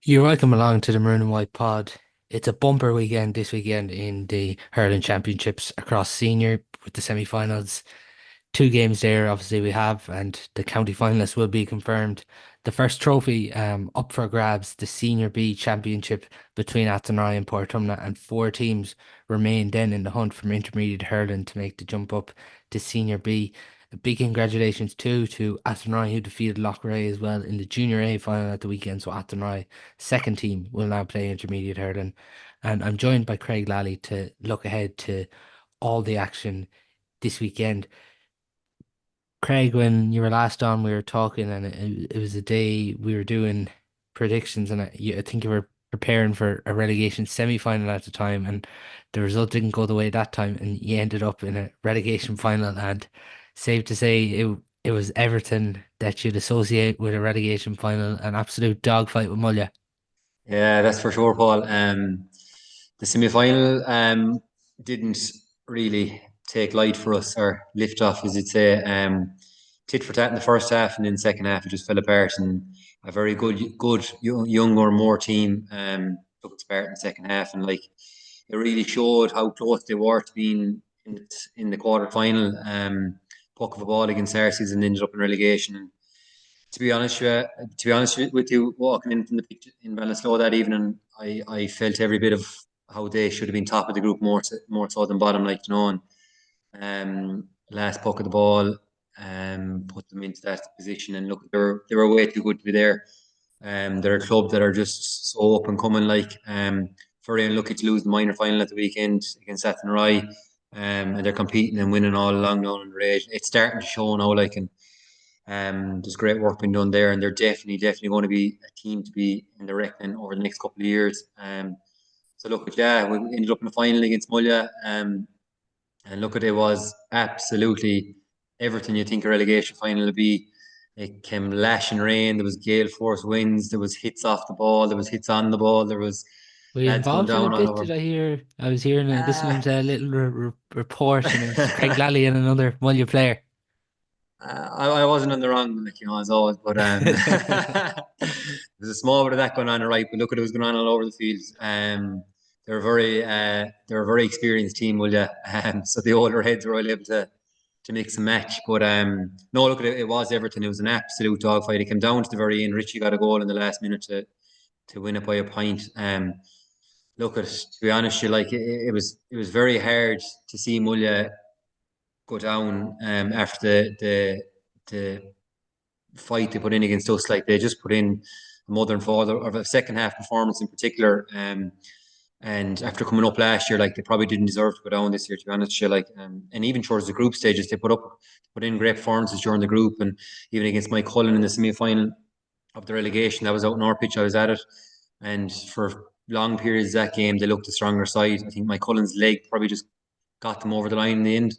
You're welcome along to the Maroon and White Pod. It's a bumper weekend this weekend in the hurling championships across senior with the semi-finals. Two games there, obviously we have, and the county finalists will be confirmed. The first trophy up for grabs, the Senior B Championship between Athenry and Portumna, and four teams remain then in the hunt from intermediate hurling to make the jump up to Senior B. A big congratulations too to Athenry who defeated Loughrea as well in the Junior A final at the weekend. So Athenry, second team, will now play intermediate hurling. And I'm joined by Craig Lally to look ahead to all the action this weekend. Craig, when you were last on, we were talking, and it was a day we were doing predictions, and I think you were preparing for a relegation semi-final at the time, and the result didn't go the way that time, and you ended up in a relegation final. And safe to say, it was Everton that you'd associate with a relegation final, an absolute dogfight with Mulla. Yeah, that's for sure, Paul. The semi-final didn't really take light for us or lift off, as you'd say. Tit for tat in the first half, and then second half it just fell apart. And a very good young or more team took its part in the second half, and like it really showed how close they were to being in the quarter final. Puck of a ball against Arces and ended up in relegation. To be honest with you, walking in from the pitch in Ballinasloe that evening, I felt every bit of how they should have been top of the group more so than bottom, like you know. And last puck of the ball, put them into that position, and look, they were way too good to be there. They're a club that are just so up and coming, like very unlucky to lose the minor final at the weekend against Athenry. And they're competing and winning all along now in the race. It's starting to show now, like, and there's great work being done there, and they're definitely going to be a team to be in the reckoning over the next couple of years. So look, yeah, we ended up in the final against Mulla, and look at it was absolutely everything you think a relegation final would be. It came lashing rain. There was gale force winds. There was hits off the ball. There was hits on the ball. There was Were you lads going involved in a down all bit? over. Did I hear? I was hearing listening Ah. to a little report, and it was Craig Lally and another Mulla player. I wasn't on the wrong, like, as always, but there's a small bit of that going on, right? But look at it was going on all over the field. They're a very experienced team, will you? So the older heads were all able to mix and match. But no, look at it. It was Everton. It was an absolute dogfight. It came down to the very end. Richie got a goal in the last minute to win it by a point. Look at it, to be honest, you like it was very hard to see Mulla go down after the fight they put in against us. Like they just put in a mother and father of a second half performance in particular. And after coming up last year, like they probably didn't deserve to go down this year, to be honest. You like, and even towards the group stages, they put in great performances during the group, and even against Mike Cullen in the semi final of the relegation, that was out in our pitch. I was at it, and for long periods of that game, they looked the stronger side. I think Mike Cullen's leg probably just got them over the line in the end.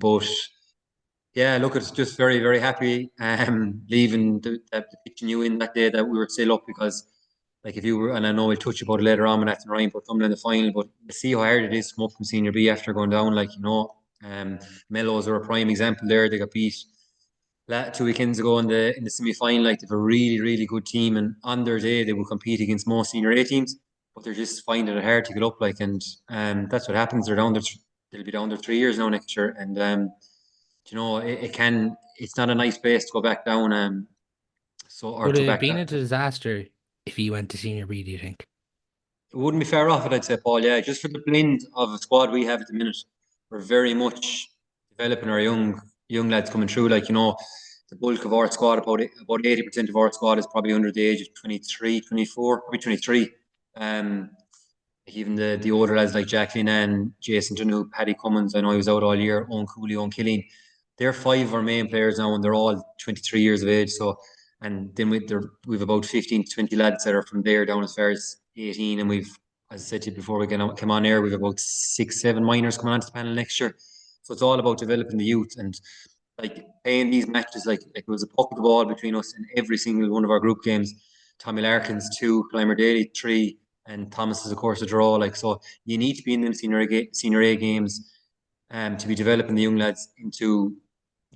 But yeah, look, it's just very happy leaving the pitch you in that day that we were still up because, like, if you were, and I know we'll touch about it later on when after Ryan put coming in the final, but you see how hard it is to come up from Senior B after going down, like, Mellows are a prime example there. They got beat 2 weekends ago in the semi final. Like, they've a really good team, and on their day, they will compete against most Senior A teams, but they're just finding it hard to get up, like, and that's what happens. They'll be down there 3 years now next year, and it's not a nice place to go back down, so or Would to it have back been that. a disaster if he went to Senior B, do you think? It wouldn't be far off it, I'd say, Paul. Yeah, just for the blend of a squad we have at the minute, we're very much developing our young lads coming through. Like, the bulk of our squad, about 80% of our squad is probably under the age of 23, 24, probably 23. Um, even the older lads like Jacqueline and Jason Janu, Paddy Cummins, I know he was out all year, Owen Cooley, Owen Killeen. They're five of our main players now, and they're all 23 years of age. So, and then we've about 15 to 20 lads that are from there down as far as 18. And as I said to you before we came on air, we've about 6, 7 minors coming onto the panel next year. So it's all about developing the youth and like playing these matches like it was a puck of the ball between us in every single one of our group games. Tommy Larkins 2, Clymer Daly 3, and Thomas is of course a draw. Like, so, you need to be in them senior A games, to be developing the young lads into,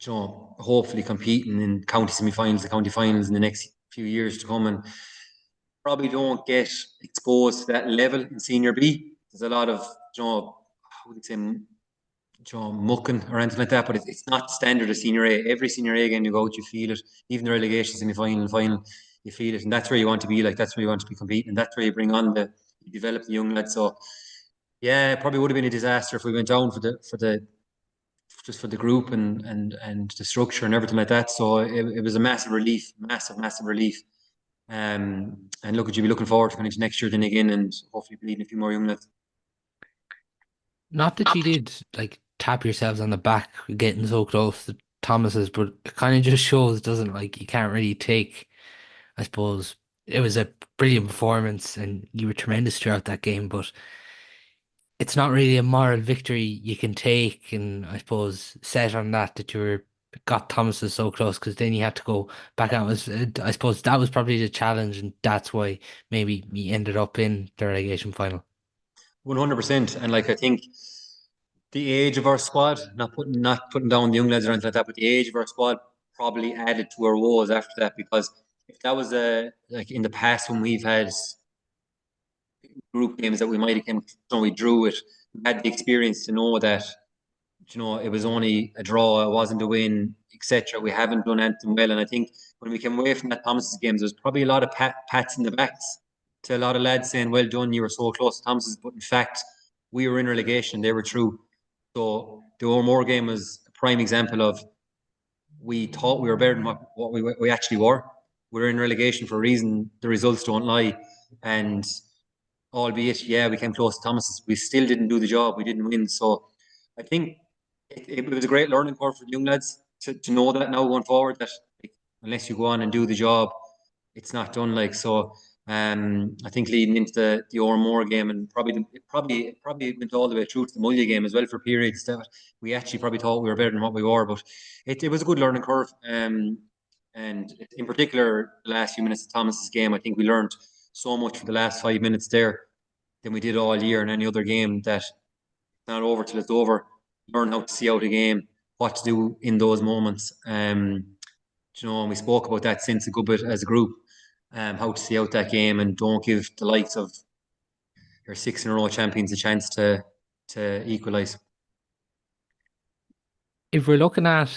hopefully competing in county semi-finals, the county finals in the next few years to come. And probably don't get exposed to that level in senior B. There's a lot of, I wouldn't say mucking or anything like that, but it's not standard of senior A. Every senior A game you go out, you feel it. Even the relegation semi-final and final, you feel it, and that's where you want to be. Like that's where you want to be competing, and that's where you bring on you develop the young lads. So yeah, it probably would have been a disaster if we went down for the group and the structure and everything like that. So it was a massive relief, massive relief. And look, at you be looking forward to going into next year then again, and hopefully bleeding a few more young lads. Not that you did like tap yourselves on the back getting so close to Thomas's, but it kind of just shows, doesn't like you can't really take. I suppose it was a brilliant performance, and you were tremendous throughout that game, but it's not really a moral victory you can take, and I suppose set on that you were got Thomas's so close because then you had to go back out. I suppose that was probably the challenge, and that's why maybe we ended up in the relegation final. 100%. And like I think the age of our squad, not putting down the young lads or anything like that, but the age of our squad probably added to our woes after that. Because if that was like in the past when we've had group games that we might have came, we drew it, we had the experience to know that it was only a draw, it wasn't a win, etc. We haven't done anything well, and I think when we came away from that Thomas's games, there was probably a lot of pats in the backs to a lot of lads saying, "Well done, you were so close to Thomas's," but in fact, we were in relegation, they were through. So the O'More game was a prime example of we thought we were better than what we actually were. We were in relegation for a reason. The results don't lie, and albeit, yeah, we came close to Thomas's, we still didn't do the job. We didn't win. So I think it was a great learning curve for the young lads to know that now going forward that like, unless you go on and do the job, it's not done. Like so, I think leading into the Ormore game and it probably went all the way through to the Mullia game as well for periods that we actually probably thought we were better than what we were, but it was a good learning curve. And in particular, the last few minutes of Thomas's game, I think we learned so much for the last 5 minutes there than we did all year in any other game that it's not over till it's over. Learn how to see out a game, what to do in those moments. And we spoke about that since a good bit as a group, how to see out that game and don't give the likes of your six in a row champions a chance to equalise. If we're looking at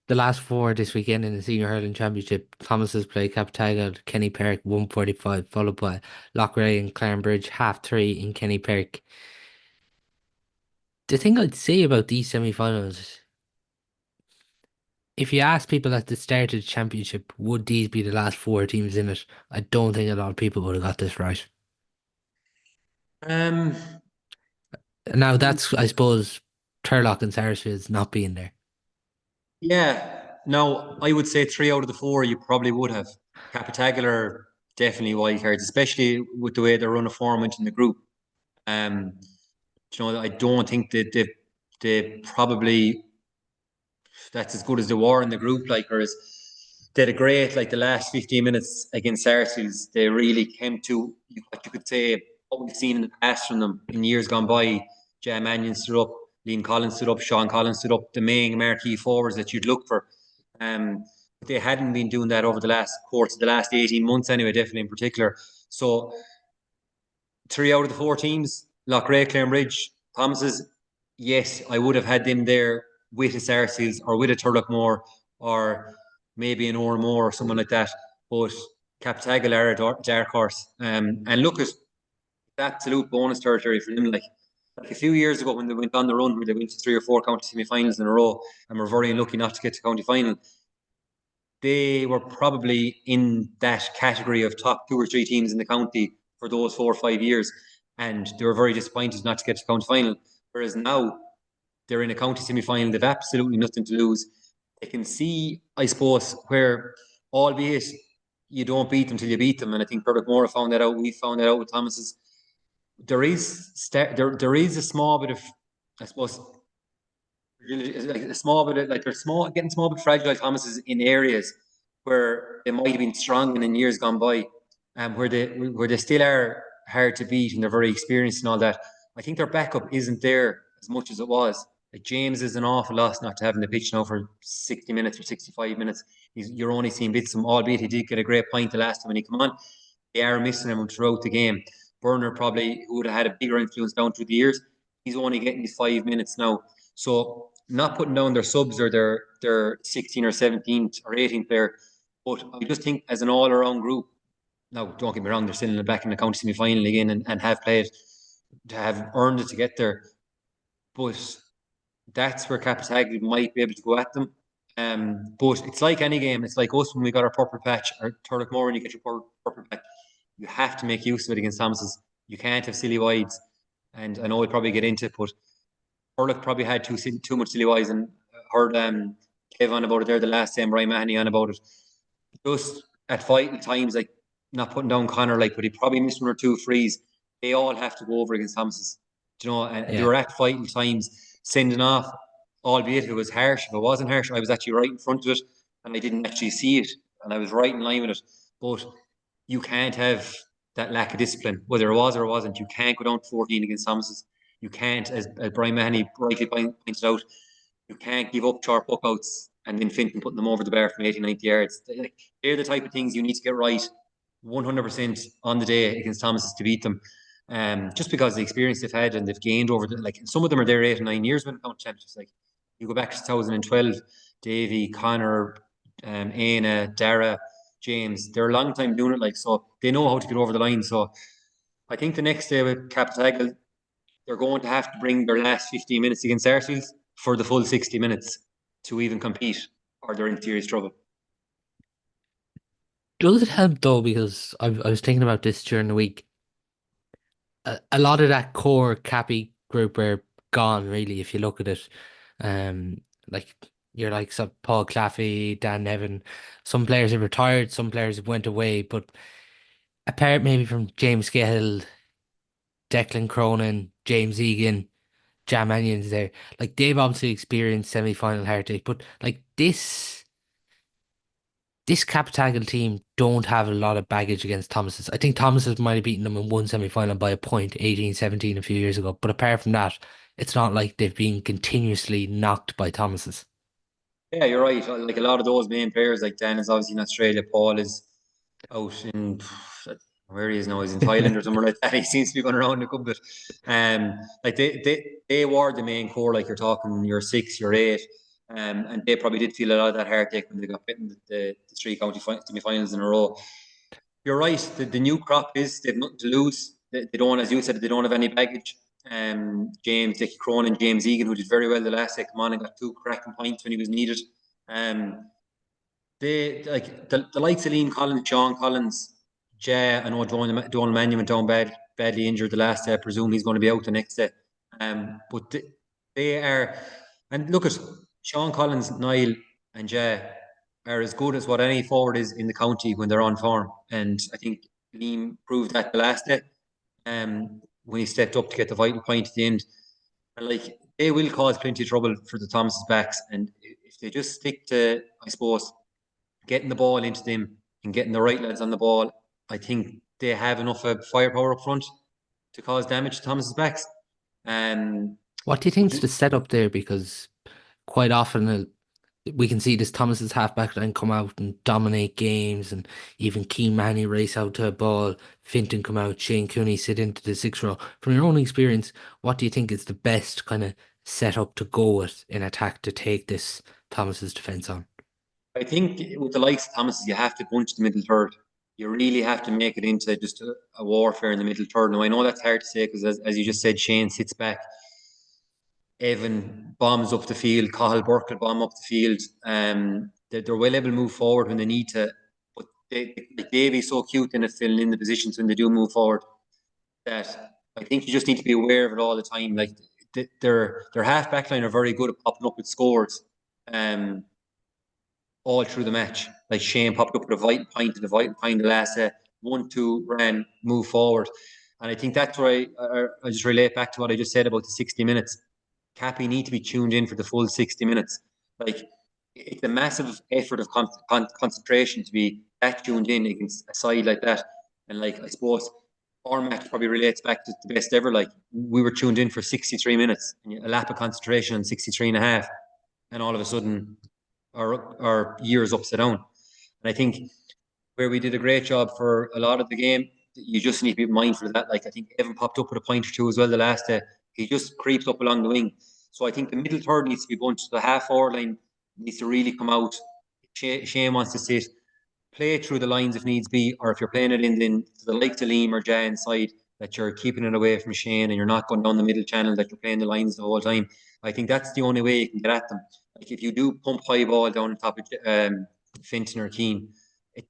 the last four this weekend in the Senior Hurling Championship, Thomas's play Captagal, Kenny Park 1:45, followed by Loughrea and Clarenbridge 3:30 in Kenny Park. The thing I'd say about these semi-finals, if you ask people at the start of the championship, would these be the last four teams in it? I don't think a lot of people would have got this right. Um, Now that's, I suppose, Turlock and Sarsfield's not being there. yeah. Now, I would say three out of the four you probably would have. Capitagal are definitely wild cards, especially with the way they're run a form went in the group. Um, I don't think that they probably that's as good as they were in the group. Like, or as they had a great like the last 15 minutes against Saracens. They really came to what you could say what we've seen in the past from them in years gone by. Jam Mannion stood up, Liam Collins stood up, Sean Collins stood up, the main marquee forwards that you'd look for. But they hadn't been doing that over the last 18 months anyway, definitely in particular. So three out of the four teams, Loughrea, Clarenbridge, Thomas's, yes, I would have had them there with a Saracens or with a Turlockmore or maybe an Ormore or someone like that. But Captagal are a dark horse. And look at absolute bonus territory for them. Like a few years ago when they went on the run where they went to three or four county semi-finals in a row and were very unlucky not to get to county final, they were probably in that category of top two or three teams in the county for those 4 or 5 years. And they were very disappointed not to get to county final. Whereas now they're in a county semi-final, they've absolutely nothing to lose. They can see, I suppose, where, albeit you don't beat them till you beat them, and I think Moore found that out. We found that out with Thomas's. There is a small bit of, I suppose, like a small bit of, like they're small, getting small bit fragile Thomases in areas where they might have been strong in years gone by, and where they still are hard to beat and they're very experienced and all that. I think their backup isn't there as much as it was. Like James is an awful loss not to have in the pitch now for 60 minutes or 65 minutes. You're only seeing bits of him, albeit he did get a great point the last time when he came on. they are missing him throughout the game. Burner probably would have had a bigger influence down through the years. He's only getting his 5 minutes now. So not putting down their subs or their 16th or 17th or 18th player. But I just think as an all-around group, now don't get me wrong, they're still in the back in the county semi-final again and have played to have earned it to get there. But that's where Carra-More might be able to go at them. But it's like any game. It's like us when we got our purple patch, or Turlock when you get your purple patch. You have to make use of it against Thomas's. You can't have silly wides. And I know we'll probably get into it, but Turlock probably had too much silly wides, and heard Kev on about it there the last time, Brian Mahoney on about it. Just at fighting times, like not putting down Connor, like, but he probably missed one or two frees. They all have to go over against Thomas's. You know, and they Yeah. were at fighting times, sending off, albeit if it was harsh. If it wasn't harsh, I was actually right in front of it and I didn't actually see it, and I was right in line with it. But you can't have that lack of discipline, whether it was or it wasn't. You can't go down 14 against Thomas's. You can't, as Brian Mahoney rightly pointed out, you can't give up sharp puckouts and then Finton putting them over the bar from 80, 90 yards. They're the type of things you need to get right 100% on the day against Thomas's to beat them. Just because of the experience they've had and they've gained over like some of them are there 8 or 9 years when it comes to championships. Like you go back to 2012, Davy, Connor, Aina, Dara, James, they're a long time doing it, like, so they know how to get over the line. So I think the next day with Carra-More, they're going to have to bring their last 15 minutes against Arseles for the full 60 minutes to even compete, or they're in serious trouble. Does it help though? Because I was thinking about this during the week. A lot of that core Cappy group are gone, really, if you look at it. Um, like you're like some Paul Claffey, Dan Nevin. Some players have retired, some players have went away, but apart maybe from James Cahill, Declan Cronin, James Egan, Jam Manion's there. Like they've obviously experienced semi-final heartache, but like this Captagal team don't have a lot of baggage against Thomas's. I think Thomas's might have beaten them in one semi-final by a point, 18-17 a few years ago. But apart from that, it's not like they've been continuously knocked by Thomas's. Yeah, you're right. Like a lot of those main players, like Dan is obviously in Australia, Paul is out in where he is now. He's in Thailand or somewhere like that. He seems to be going around a good bit. Like they were the main core. Like you're talking, your 6, your 8, and they probably did feel a lot of that heartache when they got beaten the three county semi-finals in a row. You're right. The new crop is they've nothing to lose. They don't, as you said, they don't have any baggage. James, Dickie Cronin, James Egan, who did very well the last day, come on and got 2 cracking points when he was needed. They like the likes of Liam Collins, Sean Collins, Jay. I know Donald Mannion went down badly injured the last day. I presume he's going to be out the next day. But they are, and look at Sean Collins, Niall, and Jay are as good as what any forward is in the county when they're on form. And I think Liam proved that the last day, when he stepped up to get the vital point at the end. And like they will cause plenty of trouble for the Thomas's backs, and if they just stick to, I suppose, getting the ball into them and getting the right lads on the ball, I think they have enough firepower up front to cause damage to Thomas's backs. Um, What do you but think's the setup there? Because quite often we can see this Thomas's halfback line come out and dominate games, and even Keen Manny race out to a ball, Finton come out, Shane Cooney sit into the 6th row. From your own experience, what do you think is the best kind of setup to go with in attack to take this Thomas's defence on? I think with the likes of Thomas's, you have to bunch the middle third. You really have to make it into just a warfare in the middle third. Now I know that's hard to say because, as you just said, Shane sits back. Evan bombs up the field. Cahill Burke will bomb up the field. They're well able to move forward when they need to. But like Davy's so cute in it, filling in the positions when they do move forward, that I think you just need to be aware of it all the time. Like their half back line are very good at popping up with scores, all through the match. Like Shane popped up with a vital point, and a vital point the last 1-2 ran, move forward. And I think that's where I just relate back to what I just said about the 60 minutes. Cappy need to be tuned in for the full 60 minutes. Like it's a massive effort of concentration to be that tuned in against a side like that. And like I suppose our match probably relates back to the best ever. Like we were tuned in for 63 minutes, and a lap of concentration on 63 and a half, and all of a sudden our year is upside down. And I think where we did a great job for a lot of the game. You just need to be mindful of that. Like I think Evan popped up with a point or two as well the last day. He just creeps up along the wing. So I think the middle third needs to be bunched. The half forward line needs to really come out. Shane wants to sit, play through the lines if needs be, or if you're playing it in to the likes of Liam or Jay inside, that you're keeping it away from Shane and you're not going down the middle channel, that you're playing the lines the whole time. I think that's the only way you can get at them. Like if you do pump high ball down on top of Finton or Keane,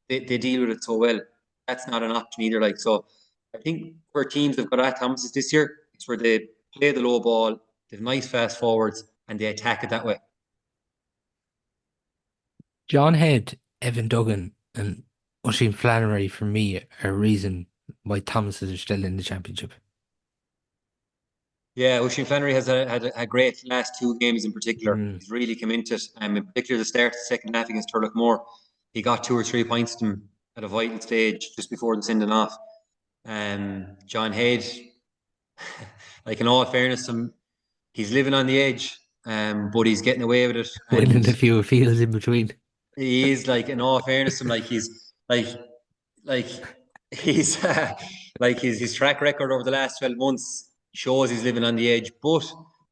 they deal with it so well. That's not an option either. Like so, I think where teams have got at Thomas's this year, it's where they play the low ball, they've nice fast forwards, and they attack it that way. John Head, Evan Duggan, and Oisin Flannery for me are a reason why Thomases are still in the championship. Yeah, Oisin Flannery has had a great last two games in particular. Mm. He's really come into it. In particular, the start of the second half against Carra-More, he got 2 or 3 points to him at a vital stage just before the sending off. John Head, like in all fairness, he's living on the edge, but he's getting away with it. And Winning a few fields in between. he is like, in all fairness, like like he's like his track record over the last 12 months shows he's living on the edge. But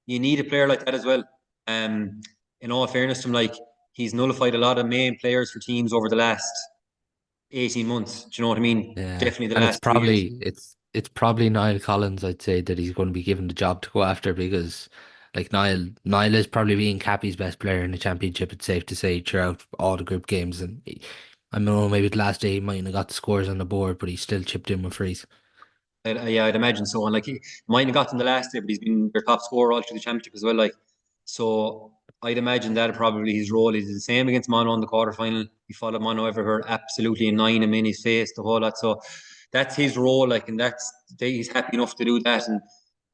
you need a player like that as well. Um, in all fairness to him, like he's nullified a lot of main players for teams over the last 18 months. Do you know what I mean? Yeah, Definitely the and last 2 years. it's probably Niall Collins, I'd say, that he's going to be given the job to go after because like Niall is probably being Cappy's best player in the championship, it's safe to say, throughout all the group games. And I know maybe the last day he mightn't have got the scores on the board, but he still chipped in with frees. Yeah, I'd imagine so. And like he might have gotten the last day, but he's been their top scorer all through the championship as well. Like so, I'd imagine that probably his role is the same against Mono in the quarterfinal. He followed Mono everywhere, absolutely in nine him in his face, the whole lot. So that's his role. Like, and he's happy enough to do that. And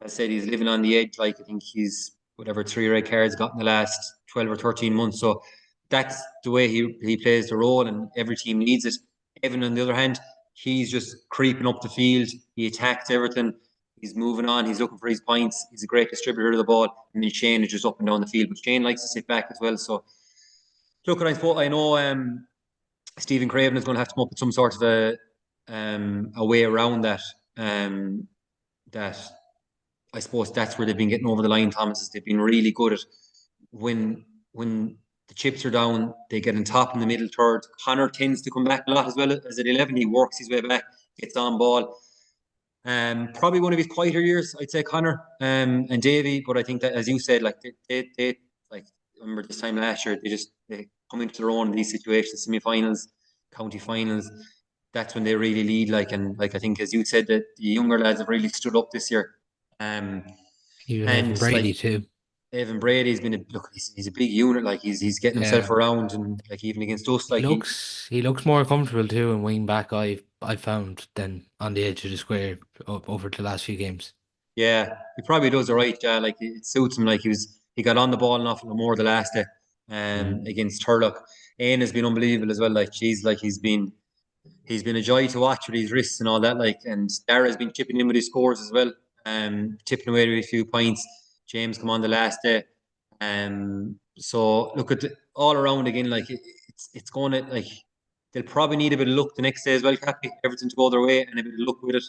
as I said, he's living on the edge. Like I think he's whatever 3 red cards got in the last 12 or 13 months. So that's the way he plays the role, and every team needs it. Evan, on the other hand, he's just creeping up the field. He attacks everything. He's moving on. He's looking for his points. He's a great distributor of the ball. And then Shane is just up and down the field. But Shane likes to sit back as well. So, look, I know Stephen Craven is going to have to come up with some sort of a way around that. That I suppose that's where they've been getting over the line, Thomas, is they've been really good at when the chips are down, they get on top in the middle third. Connor tends to come back a lot as well as at 11. He works his way back, gets on ball. Probably one of his quieter years, I'd say, Connor and Davy. But I think that, as you said, like they like remember this time last year, they come into their own in these situations, semi-finals, county finals. That's when they really lead. Like and like I think, as you said, that the younger lads have really stood up this year. Um, Even Evan and like Brady too. Evan Brady's been he's a big unit. Like he's getting himself Yeah. around, and like even against us, like He looks more comfortable too in wing back I found than on the edge of the square over the last few games. yeah, he probably does all right. Yeah, like it suits him. Like he got on the ball enough more the last day, Mm. against Turlock. Aine has been unbelievable as well. Like he's been a joy to watch with his wrists and all that. Like and Dara's been chipping in with his scores as well, tipping away with a few points. James come on the last day, so look at all around again. Like it's going to like they'll probably need a bit of luck the next day as well. Happy everything to go their way and a bit of luck with it.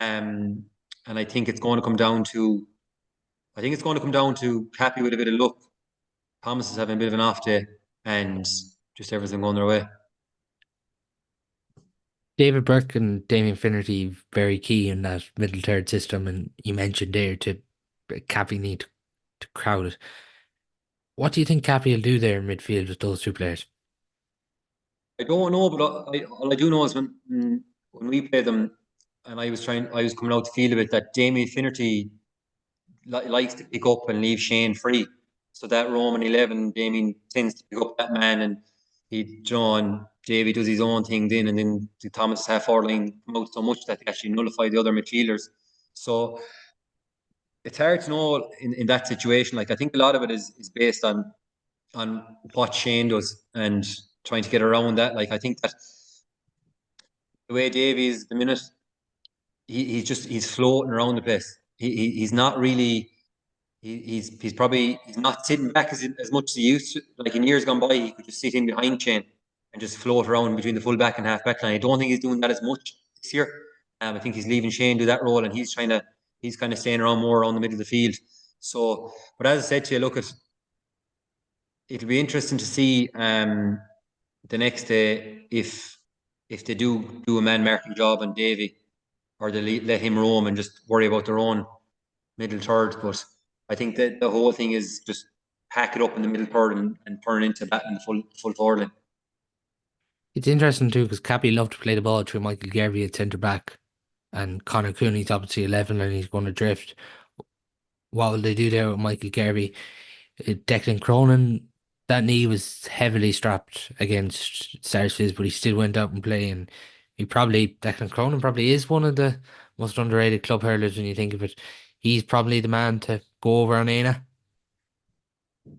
Um, and I think it's going to come down to Cappy with a bit of luck. Thomas is having a bit of an off day, and just everything going their way. David Burke and Damien Finnerty very key in that middle third system, and you mentioned there to Cappy need to crowd it. What do you think Cappy will do there in midfield with those two players? I don't know, but all I do know is when we played them, and I was coming out the field a bit that Damien Finnerty likes to pick up and leave Shane free. So that Roman 11, Damien tends to pick up that man, and John Davy does his own thing then, and then the Thomas half forward line come out so much that they actually nullify the other midfielders. So it's hard to know in that situation. Like I think a lot of it is based on what Shane does and trying to get around that. Like I think that the way Davies the minute he's floating around the place. He's not really he's not sitting back as much as he used to. Like in years gone by, he could just sit in behind Shane. and just float around between the full back and half back line. I don't think he's doing that as much this year. I think he's leaving Shane do that role, and he's kind of staying around more around the middle of the field. So, but as I said to you, look, it'll be interesting to see the next day if they do a man marking job on Davy, or they let him roam and just worry about their own middle third. But I think that the whole thing is just pack it up in the middle third and turn it into batting the full forward line. It's interesting too because Cappy loved to play the ball through Michael Garvey at centre back, and Conor Cooney's obviously 11 and he's going to drift. What will they do there with Michael Garvey? Declan Cronin, that knee was heavily strapped against Sarsfields, but he still went out and played. And Declan Cronin probably is one of the most underrated club hurlers when you think of it. He's probably the man to go over on Aina.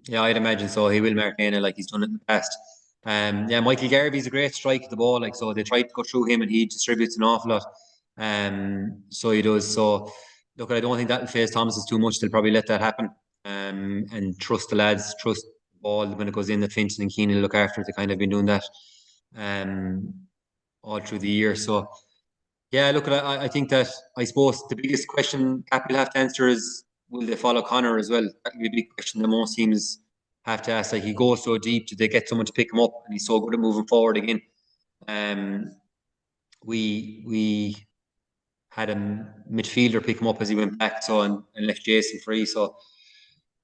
Yeah, I'd imagine so. He will mark Aina like he's done it in the past. Yeah, Michael Garvey's a great strike at the ball. Like, so they try to go through him, and he distributes an awful lot. So he does. So look, I don't think that will phase Thomas too much. They'll probably let that happen. And trust the lads, trust the ball when it goes in that Finton and Keane will look after it. They kind of been doing that all through the year. So yeah, look, I think that I suppose the biggest question Cap will have to answer is, will they follow Connor as well? That will be a big question that most teams have to ask. Like, he goes so deep, do they get someone to pick him up? And he's so good at moving forward again. Um, we had a midfielder pick him up as he went back, so and left Jason free. So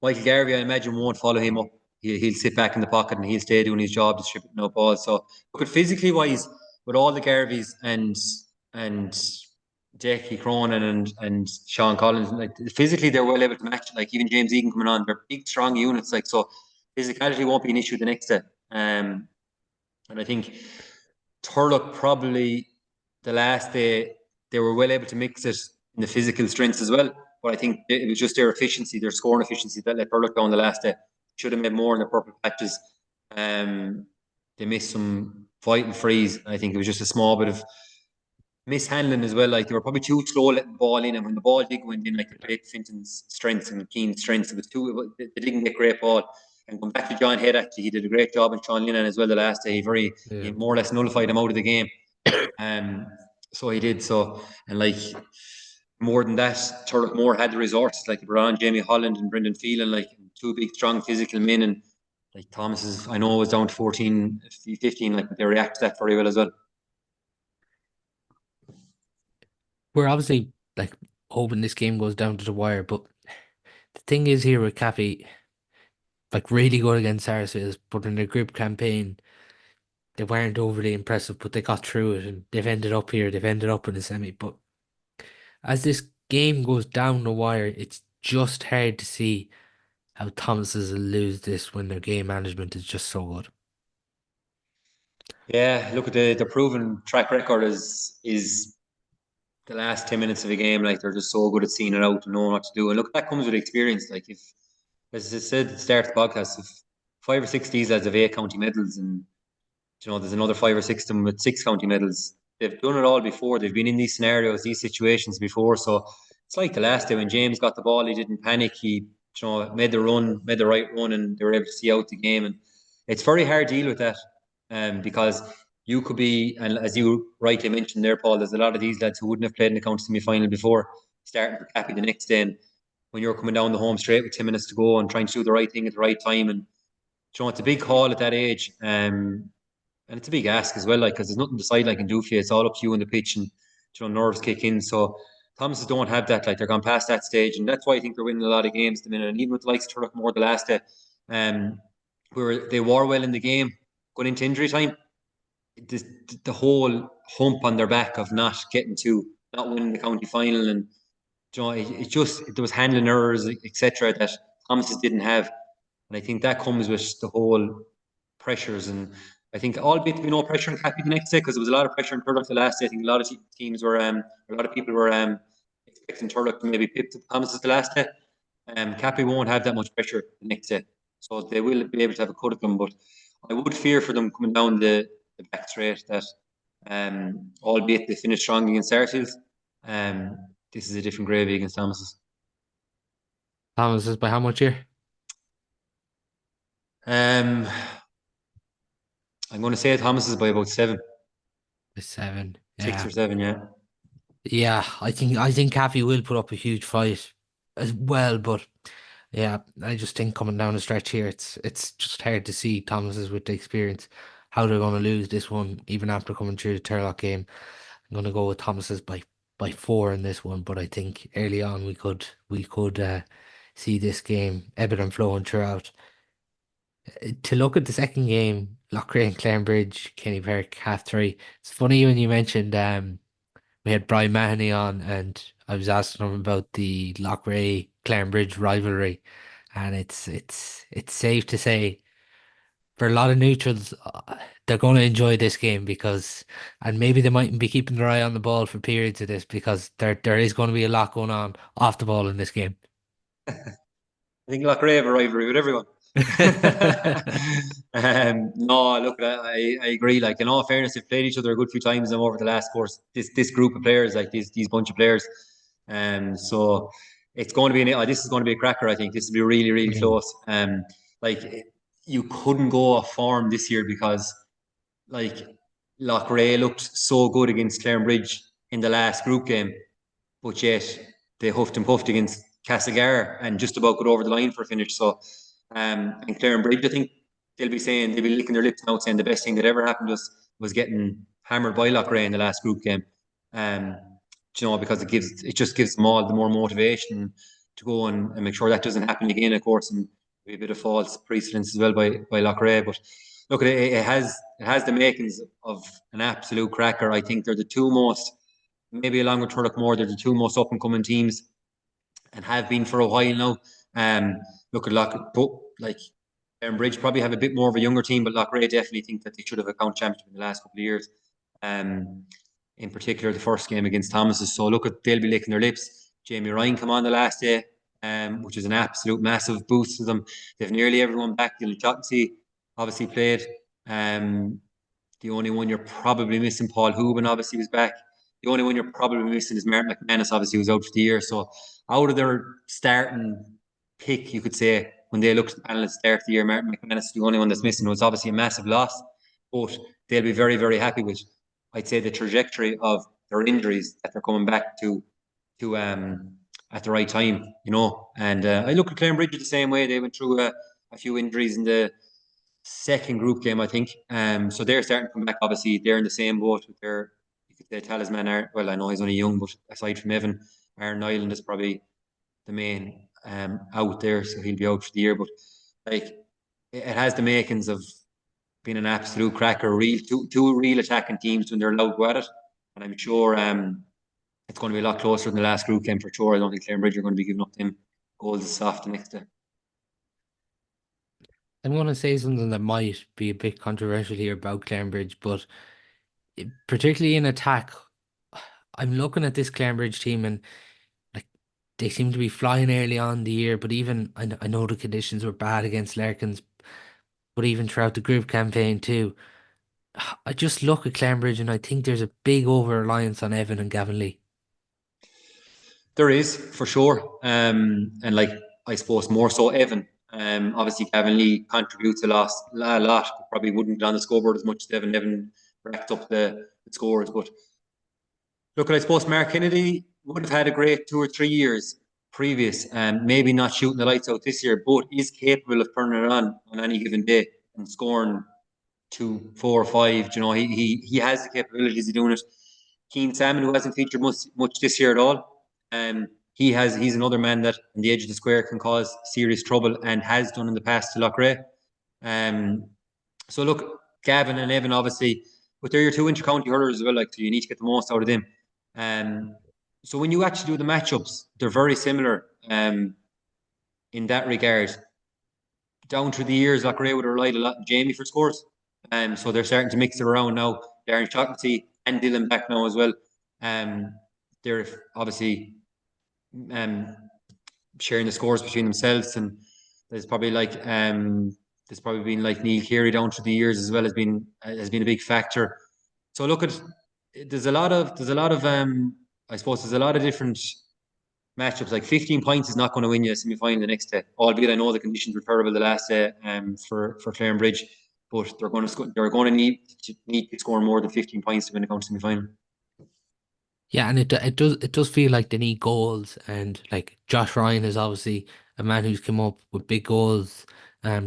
Michael Garvey, I imagine, won't follow him up. He'll sit back in the pocket and he'll stay doing his job, distributing no balls. So, but physically wise, with all the Garveys and Jackie Cronin and Sean Collins, like physically they're well able to match. Like even James Egan coming on, they're big, strong units. Like, so, physicality won't be an issue the next day. And I think Turlock probably the last day they were well able to mix it in the physical strengths as well. But I think it was just their efficiency, their scoring efficiency that let Turlock down the last day. Should have made more in the purple patches. They missed some vital frees. I think it was just a small bit of mishandling as well. Like, they were probably too slow letting the ball in, and when the ball did go in, like, they played Finton's strengths and Keane's strengths. It was too. They didn't get great ball. And going back to John Head, actually, he did a great job, and Sean Lennon as well the last day. He more or less nullified him out of the game. So he did so, and like more than that, Carra-More had the resources. Like, they were on Jamie Holland and Brendan Phelan, like two big, strong, physical men, and like Thomas is, I know, was down to 14, 15. Like, they react to that very well as well. We're obviously like hoping this game goes down to the wire, but the thing is here with Cappy, like really good against Sarsfields, but in their group campaign, they weren't overly impressive, but they got through it and they've ended up here. They've ended up in the semi. But as this game goes down the wire, it's just hard to see how Thomas's will lose this when their game management is just so good. Yeah, look at the proven track record is the last 10 minutes of a game. Like, they're just so good at seeing it out and knowing what to do. And look, that comes with experience. Like, if, as I said at the start of the podcast, if 5 or 6 of these lads have 8 county medals, and there's another 5 or 6 of them with 6 county medals. They've done it all before. They've been in these scenarios, these situations before. So it's like the last day when James got the ball, he didn't panic. He, made the run, made the right run, and they were able to see out the game. And it's very hard to deal with that, because you could be, and as you rightly mentioned there, Paul, there's a lot of these lads who wouldn't have played in the county semi-final before, starting for Cappy the next day. And when you're coming down the home straight with 10 minutes to go and trying to do the right thing at the right time, and it's a big call at that age. And it's a big ask as well, like, because there's nothing the sideline can do for you. It's all up to you on the pitch, and nerves kick in. So Thomases don't have that. Like, they're gone past that stage, and that's why I think they're winning a lot of games at the minute. And even with the likes of Carra-More the last day, where they were well in the game going into injury time, the whole hump on their back of not winning the county final, and it just, there was handling errors, etc., that Thomases didn't have. And I think that comes with the whole pressures. And I think, albeit to be no pressure on Cappy the next day, because there was a lot of pressure on Turlock the last day. I think a lot of teams were, a lot of people were expecting Turlock to maybe pip to Thomas the last day. Cappy won't have that much pressure the next day, so they will be able to have a cut of them. But I would fear for them coming down the back straight that, albeit they finished strong against Sarsfields, this is a different gravy against Thomas's. Thomas is by how much here? Um, I'm going to say Thomas is by about seven, The seven. six Yeah. or seven. Yeah. Yeah, I think Caffey will put up a huge fight as well, but yeah, I just think coming down the stretch here, it's just hard to see Thomas's with the experience how they're going to lose this one, even after coming through the Turlock game. I'm going to go with Thomas's by four in this one, but I think early on we could see this game ebbing and flowing throughout. To look at the second game, Loughrea and Clarenbridge, Kenny Park, half three. It's funny when you mentioned we had Brian Mahoney on, and I was asking him about the Loughrea Clarenbridge rivalry, and it's safe to say for a lot of neutrals, they're going to enjoy this game because, and maybe they mightn't be keeping their eye on the ball for periods of this because there is going to be a lot going on off the ball in this game. I think Loughrea have a rivalry with everyone. No, look, I agree. Like in all fairness, they've played each other a good few times now over the last course. This group of players, like these bunch of players, so it's going to be this is going to be a cracker. I think this will be really really Mm. close. Like you couldn't go off form this year because like Loughrea looked so good against Clarenbridge in the last group game, but yet they huffed and puffed against Castlegar and just about got over the line for a finish. So, and Clarenbridge, I think they'll be licking their lips now, saying the best thing that ever happened to us was getting hammered by Loughrea in the last group game. Um, because it just gives them all the more motivation to go and make sure that doesn't happen again, of course, and be a bit of false precedence as well by Loughrea. But look, it has the makings of an absolute cracker. I think they're the two most maybe along with Turlock they're the two most up and coming teams and have been for a while now. Um, look at like Bridge probably have a bit more of a younger team, but Loughrea definitely think that they should have a county championship in the last couple of years. Um, in particular, the first game against Thomas's. So look at they'll be licking their lips. Jamie Ryan come on the last day, which is an absolute massive boost to them. They've nearly everyone back. Shaughnessy obviously played. Um, the only one you're probably missing, Paul Hooban, obviously was back. The only one you're probably missing is Martin McManus, obviously, who's out for the year. So out of their starting pick, you could say, when they looked at the panel at the start of the year, Martin McManus is the only one that's missing. It was obviously a massive loss, but they'll be very, very happy with, I'd say, the trajectory of their injuries that they're coming back to at the right time, And I look at Clarenbridge the same way. They went through a few injuries in the second group game, I think. So they're starting to come back. Obviously, they're in the same boat with their, you could say, talisman. Well, I know he's only young, but aside from Evan, Aaron Nyland is probably the main out there, so he'll be out for the year. But like, it has the makings of being an absolute cracker. Two real attacking teams when they're allowed to go at it, and I'm sure it's going to be a lot closer than the last group game for sure. I don't think Clarenbridge are going to be giving up them goals as soft the next day. I'm going to say something that might be a bit controversial here about Clarenbridge, but particularly in attack, I'm looking at this Clarenbridge team and like they seem to be flying early on the year, but even I know the conditions were bad against Larkins, but even throughout the group campaign too, I just look at Clarenbridge and I think there's a big over reliance on Evan and Gavin Lee. There is for sure, and like I suppose more so Evan. Obviously Gavin Lee contributes a lot, but probably wouldn't be on the scoreboard as much as Evan. Evan racked up the scores, but look, I suppose Mark Kennedy would have had a great 2 or 3 years previous, and maybe not shooting the lights out this year, but is capable of turning it on any given day and scoring 2, 4, 5. He has the capabilities of doing it. Keen Salmon, who hasn't featured much this year at all, he's another man that on the edge of the square can cause serious trouble and has done in the past to Loughrea. Um, so look, Gavin and Evan obviously, but they're your two inter-county hurlers as well. Like, so you need to get the most out of them. Um, so when you actually do the matchups, they're very similar in that regard. Down through the years, Loughrea would have relied a lot on Jamie for scores. So they're starting to mix it around now. Darren Shaughnessy and Dylan back now as well. Um, they're obviously um, sharing the scores between themselves, and there's probably there's probably been like Neil Carey down through the years as well has been a big factor. So look at there's a lot of I suppose there's a lot of different matchups. Like 15 points is not going to win you a semi final the next day. Albeit I know the conditions were terrible the last day for Clarenbridge. but they're going to need to score more than 15 points to win the county semi-final. Yeah, and it does feel like they need goals, and like Josh Ryan is obviously a man who's come up with big goals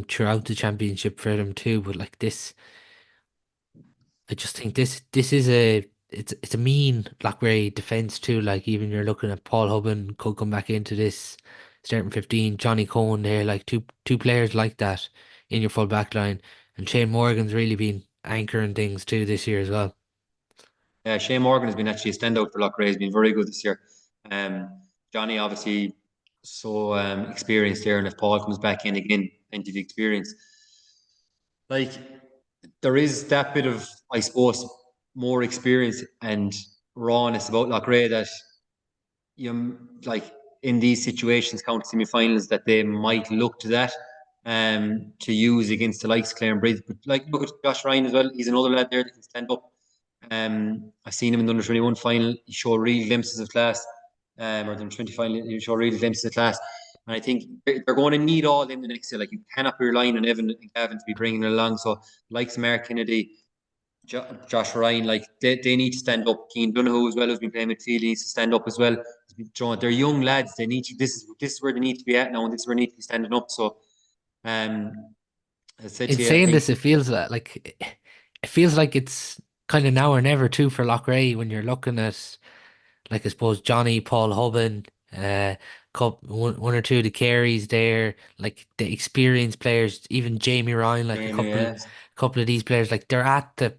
throughout the championship for them too. But like this, I just think this is it's a mean Loughrea defense too. Like even you're looking at Paul Hubban could come back into this starting 15, Johnny Cohen there, like two players like that in your full back line, and Shane Morgan's really been anchoring things too this year as well. Yeah, Shane Morgan has been actually a standout for Loughrea. He's been very good this year. Um, Johnny obviously so experienced there, and if Paul comes back in again, plenty of experience. Like there is that bit of, I suppose, more experience and rawness about Loughrea that you like in these situations, county semi-finals, that they might look to that to use against the likes of Clare and Bridge. But like look at Josh Ryan as well. He's another lad there that can stand up. I've seen him in the under 21 final. He showed real glimpses of class. Or the under 20 final, he showed real glimpses of class. And I think they're going to need all them the next year. Like you cannot be relying on Evan and Gavin to be bringing it along. So likes Mark Kennedy, Josh Ryan, like they need to stand up. Keane Donoghue as well, who's been playing midfield, he needs to stand up as well. They're young lads. They need to. This is where they need to be at now, and this is where they need to be standing up. So, um, as I said In to you, I saying think this, it feels it feels like it's kind of now or never too for Loughrea when you're looking at, like, I suppose Johnny, Paul Hubban, one or two of the carries there, like the experienced players, even Jamie Ryan, like a Jamie, couple of these players, like they're at the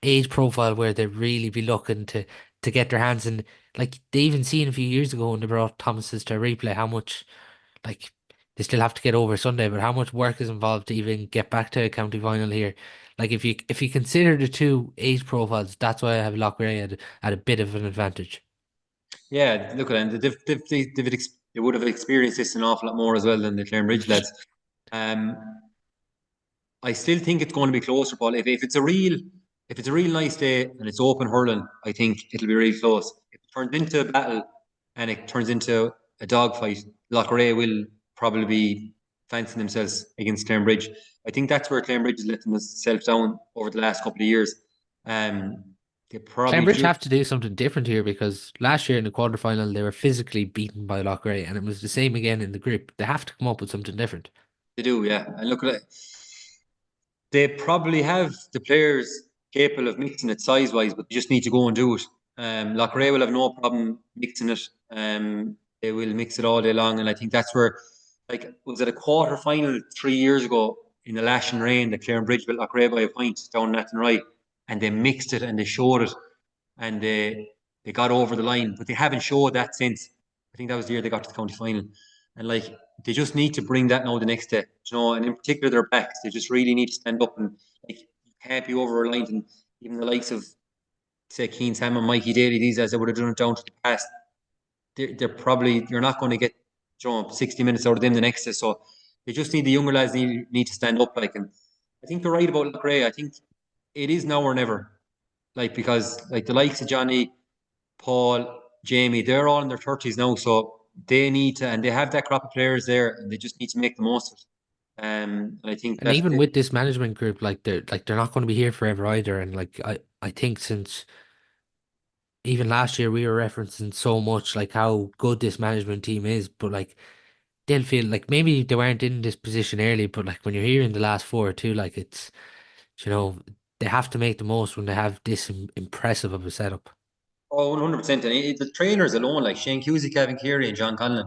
age profile where they really be looking to get their hands in. Like they even seen a few years ago when they brought Thomas's to replay how much, like, they still have to get over Sunday, but how much work is involved to even get back to a county final here. Like if you consider the two age profiles, that's why I have Loughrea at a bit of an advantage. yeah. Look at them. They would have experienced this an awful lot more as well than the Clarenbridge lads. Um, I still think it's going to be closer, Paul. If it's a real nice day and it's open hurling, I think it'll be really close. If it turns into a battle and it turns into a dogfight, Loughrea will probably be fancying themselves against Clarenbridge. I think that's where Clarenbridge is letting themselves down over the last couple of years. Um, they probably Cambridge just have to do something different here because last year in the quarterfinal they were physically beaten by Loughrea, and it was the same again in the group. They have to come up with something different. they do, yeah. And look at it. They probably have the players capable of mixing it size wise, but they just need to go and do it. Loughrea will have no problem mixing it. They will mix it all day long, and I think that's where, like, was it a quarter final 3 years ago in the lashing rain that Clare and Bridge built Loughrea by a point down Nathan Right, and they mixed it and they showed it, and they got over the line, but they haven't showed that since. I think that was the year they got to the county final, and like they just need to bring that now the next day, and in particular their backs, they just really need to stand up and like you can't be over reliant, and even the likes of say Keane Sam and Mikey Daly, these as they would have done it down to the past, they're probably you're not going to get 60 minutes out of them the next day, so they just need the younger lads need to stand up like, and I think they're right about Loughrea. I think it is now or never, like because like the likes of Johnny, Paul, Jamie, they're all in their 30s now, so they need to, and they have that crop of players there, and they just need to make the most of it. And I think And that even with this management group, like they're not going to be here forever either. And like I think since even last year we were referencing so much like how good this management team is, but like they'll feel like maybe they weren't in this position early, but like when you're here in the last four too, like it's, you know, they have to make the most when they have this impressive of a setup. oh, 100%. And the trainers alone, like Shane Cusey, Kevin Keary, and John Conlon,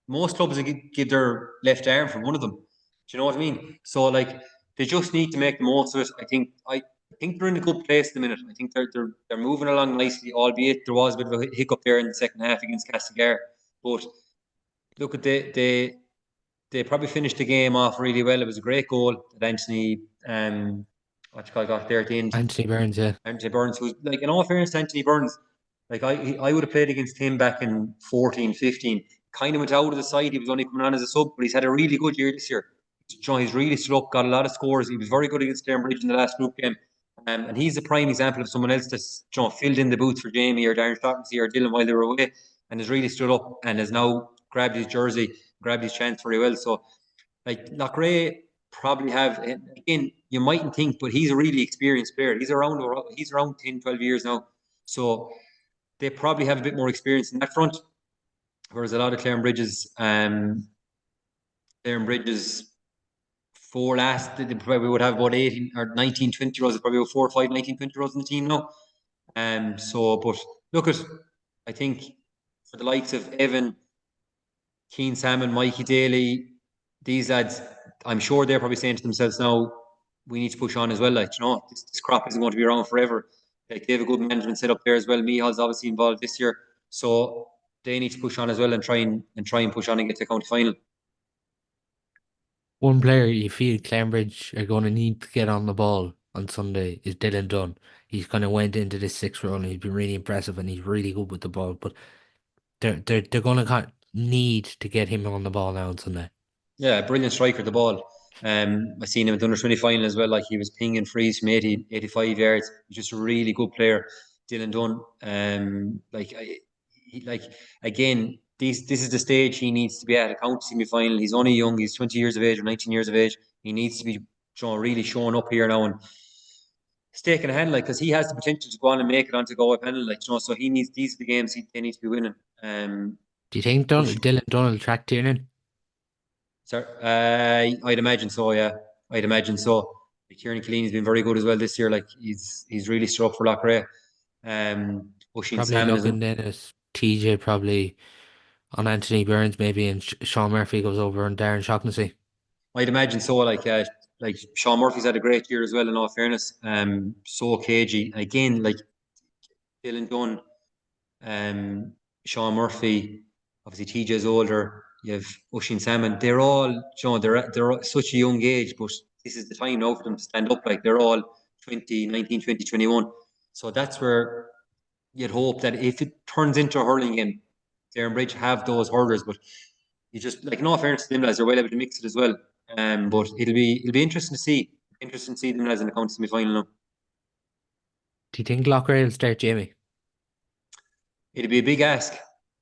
most clubs will give their left arm for one of them. Do you know what I mean? So like they just need to make the most of it. I think they're in a good place at the minute. I think they're moving along nicely, albeit there was a bit of a hiccup there in the second half against Castigar. But look at they probably finished the game off really well. It was a great goal that Anthony what you call got there at the end. Anthony Burns, yeah. Anthony Burns, who's like in all fairness to Anthony Burns, like I would have played against him back in 14, 15. Kind of went out of the side. He was only coming on as a sub, but he's had a really good year this year. He's really stood up, got a lot of scores. He was very good against Bridge in the last group game. And he's a prime example of someone else that's filled in the boots for Jamie or Darren Shaughnessy or Dylan while they were away, and has really stood up and has now grabbed his jersey, grabbed his chance very well. So like Loughrea, probably have, again, you mightn't think, but he's a really experienced player. He's around 10, 12 years now. So they probably have a bit more experience in that front. Whereas a lot of Claren Bridges four last, they probably would have about 18 or 19, 20 year olds, probably about 4 or 5, 19, 20 year olds in the team now. But look at, I think for the likes of Evan, Keen Salmon, Mikey Daly, these lads, I'm sure they're probably saying to themselves now, we need to push on as well. Like, this crop isn't going to be around forever. Like, they have a good management set up there as well. Mihal's obviously involved this year. So they need to push on as well and try and push on and get to the county final. One player you feel Cambridge are going to need to get on the ball on Sunday is Dylan Dunn. He's kind of went into this sixth run. He's been really impressive and he's really good with the ball. But they're going to need to get him on the ball now on Sunday. Yeah, brilliant striker, the ball. I seen him at the under 20 final as well. Like, he was pinging frees from 80, 85 yards. He's just a really good player, Dylan Dunn. Like, again, this is the stage he needs to be at, a county semi final. He's only young. He's 20 years of age or 19 years of age. He needs to be really showing up here now and staking a hand, like, because he has the potential to go on and make it onto Galway panel. Like, so he needs, these are the games they need to be winning. Do you think Push. Dylan Dunn will track Tiernan? Sorry, I'd imagine so. Yeah, I'd imagine so. Kieran Killeen has been very good as well this year. Like, he's really struck for Loughrea. Oisin Probably Salmon is. looking then at TJ probably on Anthony Burns maybe and Sean Murphy goes over and Darren Shaughnessy. I'd imagine so. Like Sean Murphy's had a great year as well. In all fairness, so cagey again. Like Dylan Dunn, Sean Murphy. Obviously, TJ's older. You have Oisin Salmon. They're all, they're at such a young age, but this is the time now for them to stand up. Like, they're all 20, 19, 20, 21. So that's where you'd hope that if it turns into a hurling game, Bridge have those hurlers, but you just, like, no fairness to them lads, they're well able to mix it as well. But it'll be interesting to see. Interesting to see them lads in the county semi final now. Do you think Loughrea will start Jamie? It'll be a big ask.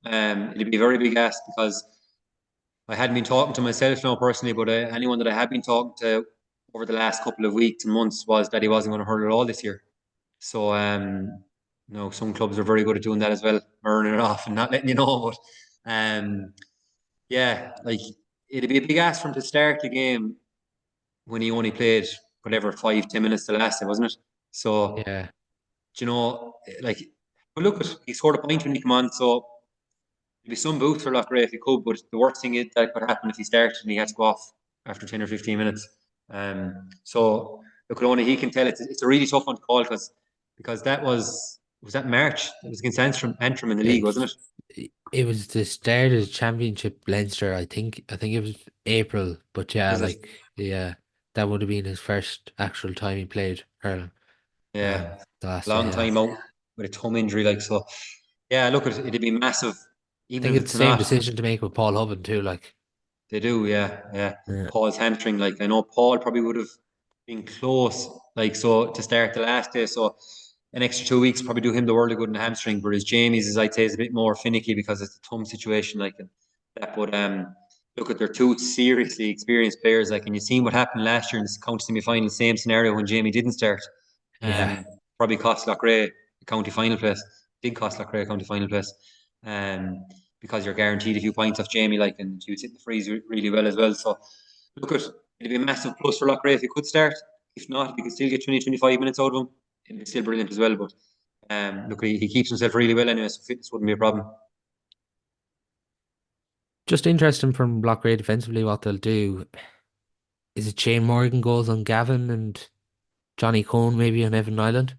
It'll be a very big ask because I hadn't been talking to myself now personally, but anyone that I had been talking to over the last couple of weeks and months was that he wasn't going to hurl at all this year. So, no, some clubs are very good at doing that as well, earning it off and not letting you know. But yeah, like, it'd be a big ask for him to start the game when he only played whatever 5, 10 minutes to last, wasn't it? So, Yeah. like, but look, he scored a point when he came on, so there'd be some boost for Loughrea if he could. But the worst thing is that could happen if he started and he had to go off after 10 or 15 minutes. So look, only he can tell. It's a really tough one to call because was that March? It was against Antrim in the league, wasn't It's it? it was the start of the championship Leinster, I think it was April, but yeah, Was it? like yeah, that would have been his first actual time he played hurling. Yeah, Last year, long yeah. time out with a thumb injury, like, so. Yeah, look, it'd be massive, I even think if it's it's the same not. decision to make with Paul Hubban too, like They do, yeah, yeah. yeah, Paul's hamstring, like, I know Paul probably would have been close, like, so to start the last day. So an extra 2 weeks probably do him the world of good in the hamstring. Whereas Jamie's, as I'd say, is a bit more finicky because it's a thumb situation, like, and that. But look, at their two seriously experienced players, like, and you seen what happened last year in the county semi final, same scenario when Jamie didn't start. yeah, Probably cost Loughrea a county final place. Did cost Loughrea a county final place. Um, because you're guaranteed a few points off Jamie, like, and he was hitting the freeze really well as well. So look, it'd be a massive plus for Loughrea if he could start. If not, if he could still get 20, 25 minutes out of him, it'd be still brilliant as well. But look, he keeps himself really well anyway, so fitness wouldn't be a problem. just interesting from Loughrea defensively what they'll do. Is it Shane Morgan goes on Gavin and Johnny Cohn maybe on Evan Island?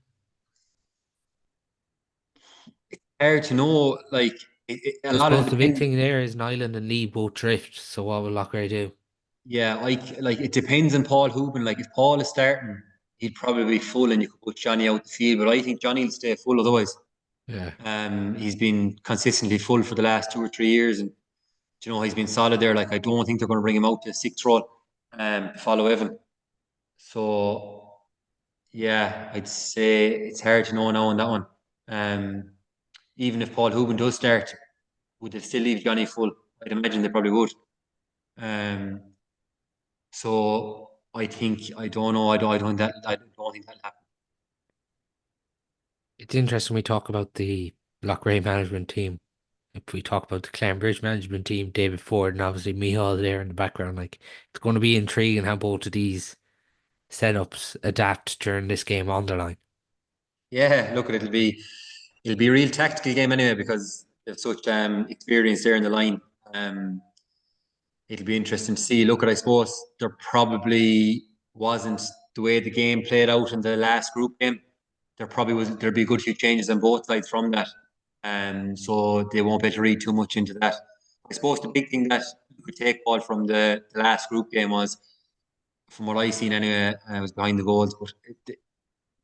Hard to know, like, a I lot of suppose it the big depends. thing there is Nyland and Lee both drift, so what will Loughrea do? Yeah, like it depends on Paul Hoban. Like, if Paul is starting, he'd probably be full, and you could put Johnny out the field. But I think Johnny will stay full otherwise. Yeah. He's been consistently full for the last 2 or 3 years, and he's been solid there. Like, I don't think they're going to bring him out to a sixth role, to follow Evan. So yeah, I'd say it's hard to know now on that one. Um, Even if Paul Hoban does start, would they still leave Johnny full? I'd imagine they probably would. Um, so I don't know. I don't think that'll happen. It's interesting we talk about the Loughrea management team. If we talk about the Clanbridge management team, David Ford and obviously Mihal there in the background, like it's going to be intriguing how both of these setups adapt during this game on the line. Yeah, look, it'll be a real tactical game anyway because there's such experience there in the line. Um, it'll be interesting to see. Look, I suppose there probably wasn't the way the game played out in the last group game. There'll be a good few changes on both sides from that, so they won't be able to read too much into that. I suppose the big thing that you could take Paul from the last group game was, from what I seen anyway, I was behind the goals, but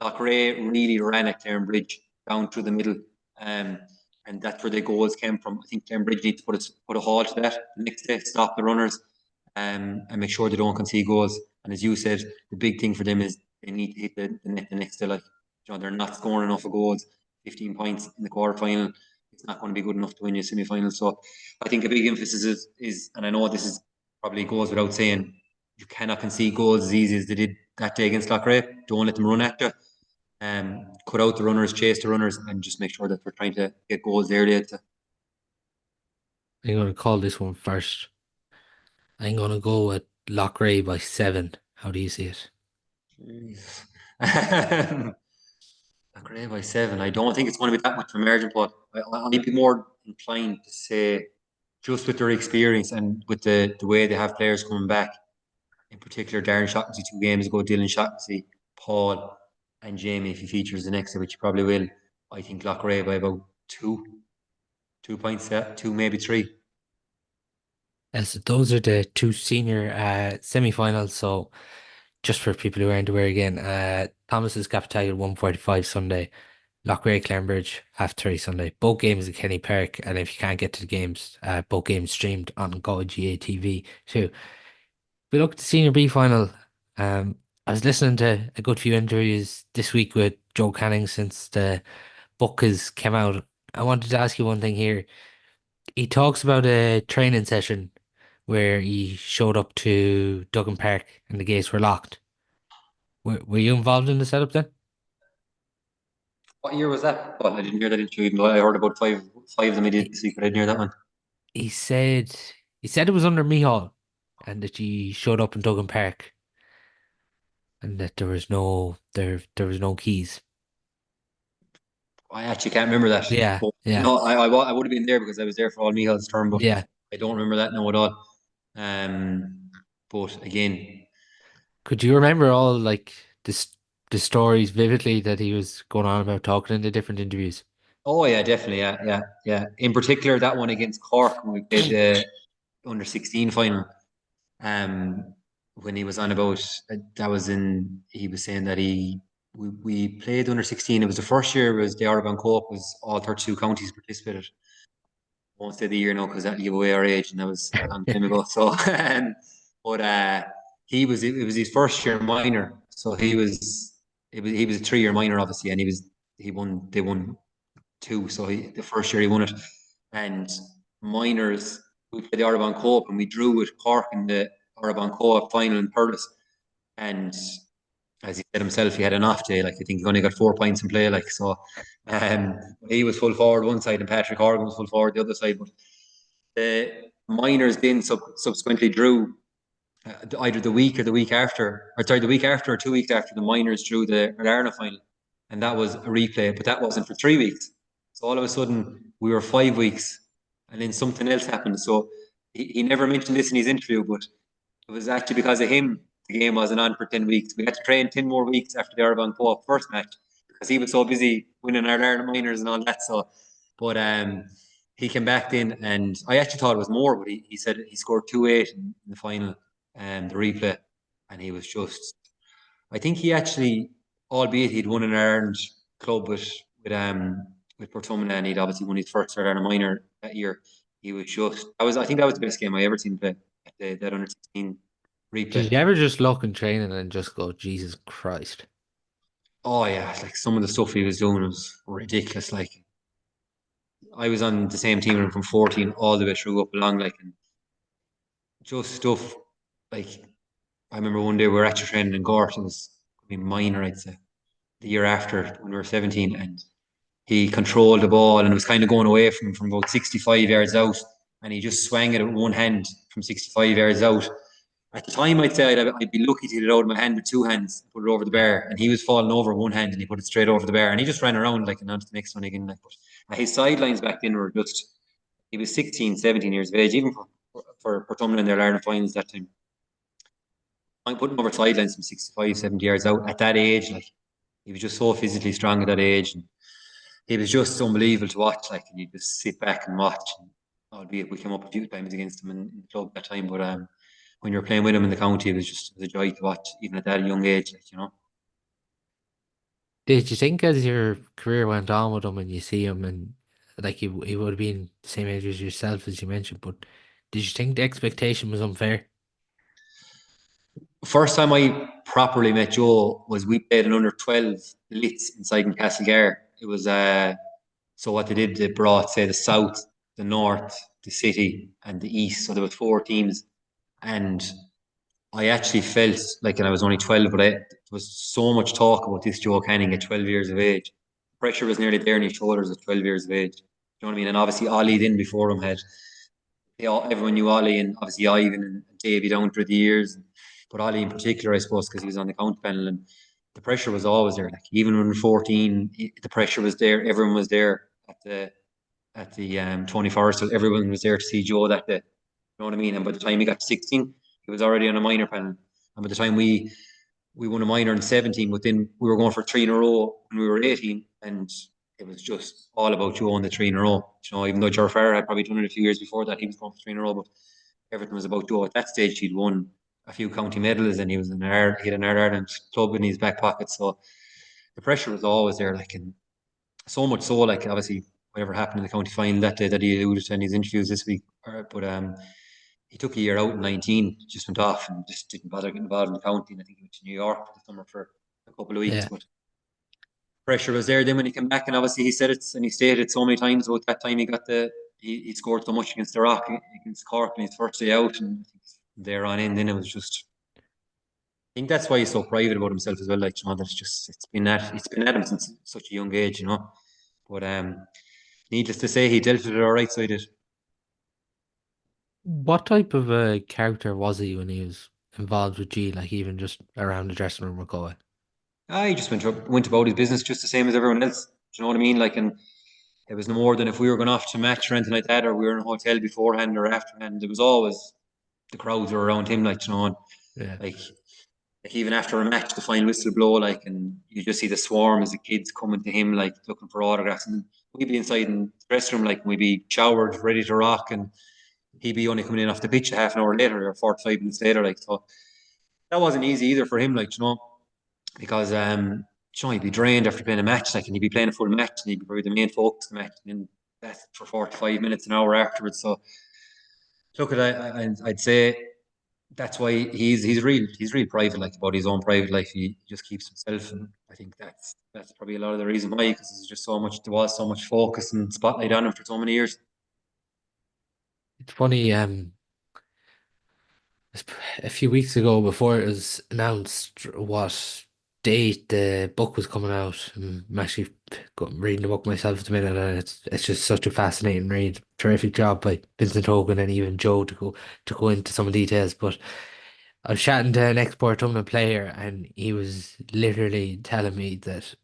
Loughrea really ran at Bridge down through the middle, um, and that's where the goals came from. I think Bridge needs to put a halt to that the next day, stop the runners, and make sure they don't concede goals. And as you said, the big thing for them is they need to hit the net the next day. Like, they're not scoring enough of goals. 15 points in the quarter final, it's not going to be good enough to win your semi final. So I think a big emphasis is, and I know this is probably goes without saying, you cannot concede goals as easy as they did that day against Loughrea. Don't let them run at you. Cut out the runners, chase the runners, and just make sure that we're trying to get goals early. I'm going to call this one first. I'm going to go with Loughrea by 7. How do you see it? Um, Gray by 7. I don't think it's going to be that much of a margin, but I'd be more inclined to say, just with their experience and with the way they have players coming back, in particular Darren Shaughnessy 2 games ago, Dylan Shaughnessy, Paul, and Jamie, if he features the next day, which he probably will. I think Loughrea by about 2 points, yeah, 2, maybe 3. As those are the two senior semi-finals, so just for people who aren't aware again, Thomas's Capitalia 1:45 Sunday, Loughrea Clanbridge 3:30 Sunday. Both games at Kenny Park, and if you can't get to the games, both games streamed on Go GA TV too. We look at the Senior B final. Um, I was listening to a good few interviews this week with Joe Canning since the book has came out. I wanted to ask you one thing here. He talks about a training session where he showed up to Duggan Park and the gates were locked. Were you involved in the setup then? What year was that? Oh, I didn't hear that interview, even though I heard about five of them he did He, this week, but I didn't hear that one. he said he said it was under Mihal and that he showed up in Duggan Park and that there was no keys. I actually can't remember that. Yeah, But yeah, no, I would have been there because I was there for all Michael's term, but yeah. I don't remember that now at all. But again, Could you remember all like the stories vividly that he was going on about talking in the different interviews? oh yeah, definitely, yeah, yeah, yeah. In particular, that one against Cork when we played the under 16 final. Um, when he was on about that was in, he was saying that we played under 16. It was the first year. It was the Arabon Cup. Was all 32 counties participated. Won't say the year now because that'll give away our age, and that was a long time ago. So, but it was his first year minor, so he was a 3 year minor obviously, and they won two, so the first year he won it, and minors we played the Arabon Cup and we drew with Cork in the Arabon Cup final in Perlis, and as he said himself, he had an off day. Like, I think he only got 4 points in play. Like, so, he was full forward one side and Patrick Horgan was full forward the other side. But the minors then subsequently drew either the week or the week after, or sorry, the week after or 2 weeks after the minors drew the Ireland final, and that was a replay, but that wasn't for 3 weeks. So all of a sudden we were 5 weeks, and then something else happened. So he never mentioned this in his interview, but it was actually because of him the game wasn't on for 10 weeks. We had to train 10 more weeks after the Ireland Cup first match because he was so busy winning our Ireland minors and all that. So, but he came back then, and I actually thought it was more, but he said he scored 2-8 in the final, the replay, and he was just. I think he actually, albeit he'd won an Ireland club with Portumna, and he'd obviously won his first Ireland minor that year. He was just. I think that was the best game I ever seen play at that under 16 Did replay. you ever just look in training and just go, Jesus Christ? Oh yeah, like some of the stuff he was doing was ridiculous. Like, I was on the same team from 14 all the way through up along, like, and just stuff like I remember one day we were actually training in Gort. It was, I mean, minor, I'd say, the year after when we were 17, and he controlled the ball and it was kind of going away from about 65 yards out, and he just swung it with one hand from 65 yards out. At the time, I'd say I'd be lucky to get it out of my hand with two hands, put it over the bar, and he was falling over one hand and he put it straight over the bar, and he just ran around like and onto the next one again. Like, but his sidelines back then were just, he was 16, 17 years of age, even for Tumbling in their Ireland finals that time. I'm putting over sidelines from 65, 70 yards out at that age. Like, he was just so physically strong at that age. And he was just unbelievable to watch. Like, and you just sit back and watch. And albeit we came up a few times against him in the club that time, but when you're playing with him in the county, it was a joy to watch, even at that young age. Like, Did you think as your career went on with him and you see him and like he would have been the same age as yourself as you mentioned, but did you think the expectation was unfair? First time I properly met Joe was we played an under 12 Litz inside in Castlegar. It was so what they did, they brought say the south, the north, the city, and the east. So there was four teams, and I actually felt like, and I was only 12, but there was so much talk about this Joe Canning at 12 years of age. Pressure was nearly there on his shoulders at 12 years of age. You know what I mean? And obviously, Ollie then before him had, everyone knew Ollie, and obviously Ivan and Davey down through the years. But Ollie in particular, I suppose, because he was on the county panel, and the pressure was always there. Like, even when we were 14, the pressure was there. Everyone was there at the Tony Forrestal. Everyone was there to see Joe that day. You know what I mean? And by the time he got to 16, he was already on a minor panel. And by the time we won a minor in 17, but then we were going for three in a row when we were 18, and it was just all about Joe on the three in a row. You know, even though Ger Farr had probably done it a few years before that, he was going for three in a row, but everything was about Joe. At that stage, he'd won a few county medals, and he had an Ireland club in his back pocket. So the pressure was always there, like, and so much so, like, obviously whatever happened in the county final that day that he alluded to in his interviews this week, but he took a year out in 19, just went off and just didn't bother getting involved in the county. And I think he went to New York for the summer for a couple of weeks. Yeah. But pressure was there then when he came back, and obviously he said it and he stated it so many times about that time he scored so much against the Rock, against Cork in his first day out, and I think there on in, then it was just. I think that's why he's so private about himself as well. Like, that's just it's been at him since such a young age. But needless to say, he dealt with it all right. So he did. What type of a character was he when he was involved with G, like even just around the dressing room or going? He just went about his business just the same as everyone else. Do you know what I mean? Like, and it was no more than if we were going off to match or anything like that, or we were in a hotel beforehand or afterhand. There was always the crowds were around him, like, and Yeah. like, even after a match, the final whistle blow, like, and you just see the swarm as the kids coming to him, like, looking for autographs, and we'd be inside in the dressing room, like, we'd be showered, ready to rock, and he'd be only coming in off the pitch a half an hour later or 45 minutes later, like, so that wasn't easy either for him, like, because he'd be drained after playing a match, like, and he'd be playing a full match, and he'd be probably the main focus of the match, and then that's for 45 minutes, an hour afterwards. So look, I'd say that's why he's real private, like, about his own private life. He just keeps himself, and I think that's probably a lot of the reason why, because there was so much focus and spotlight on him for so many years. It's funny, a few weeks ago before it was announced what date the book was coming out. I'm actually reading the book myself at the minute, and it's just such a fascinating read. Terrific job by Vincent Hogan and even Joe to go into some details. But I was chatting to an ex-Port player, and he was literally telling me that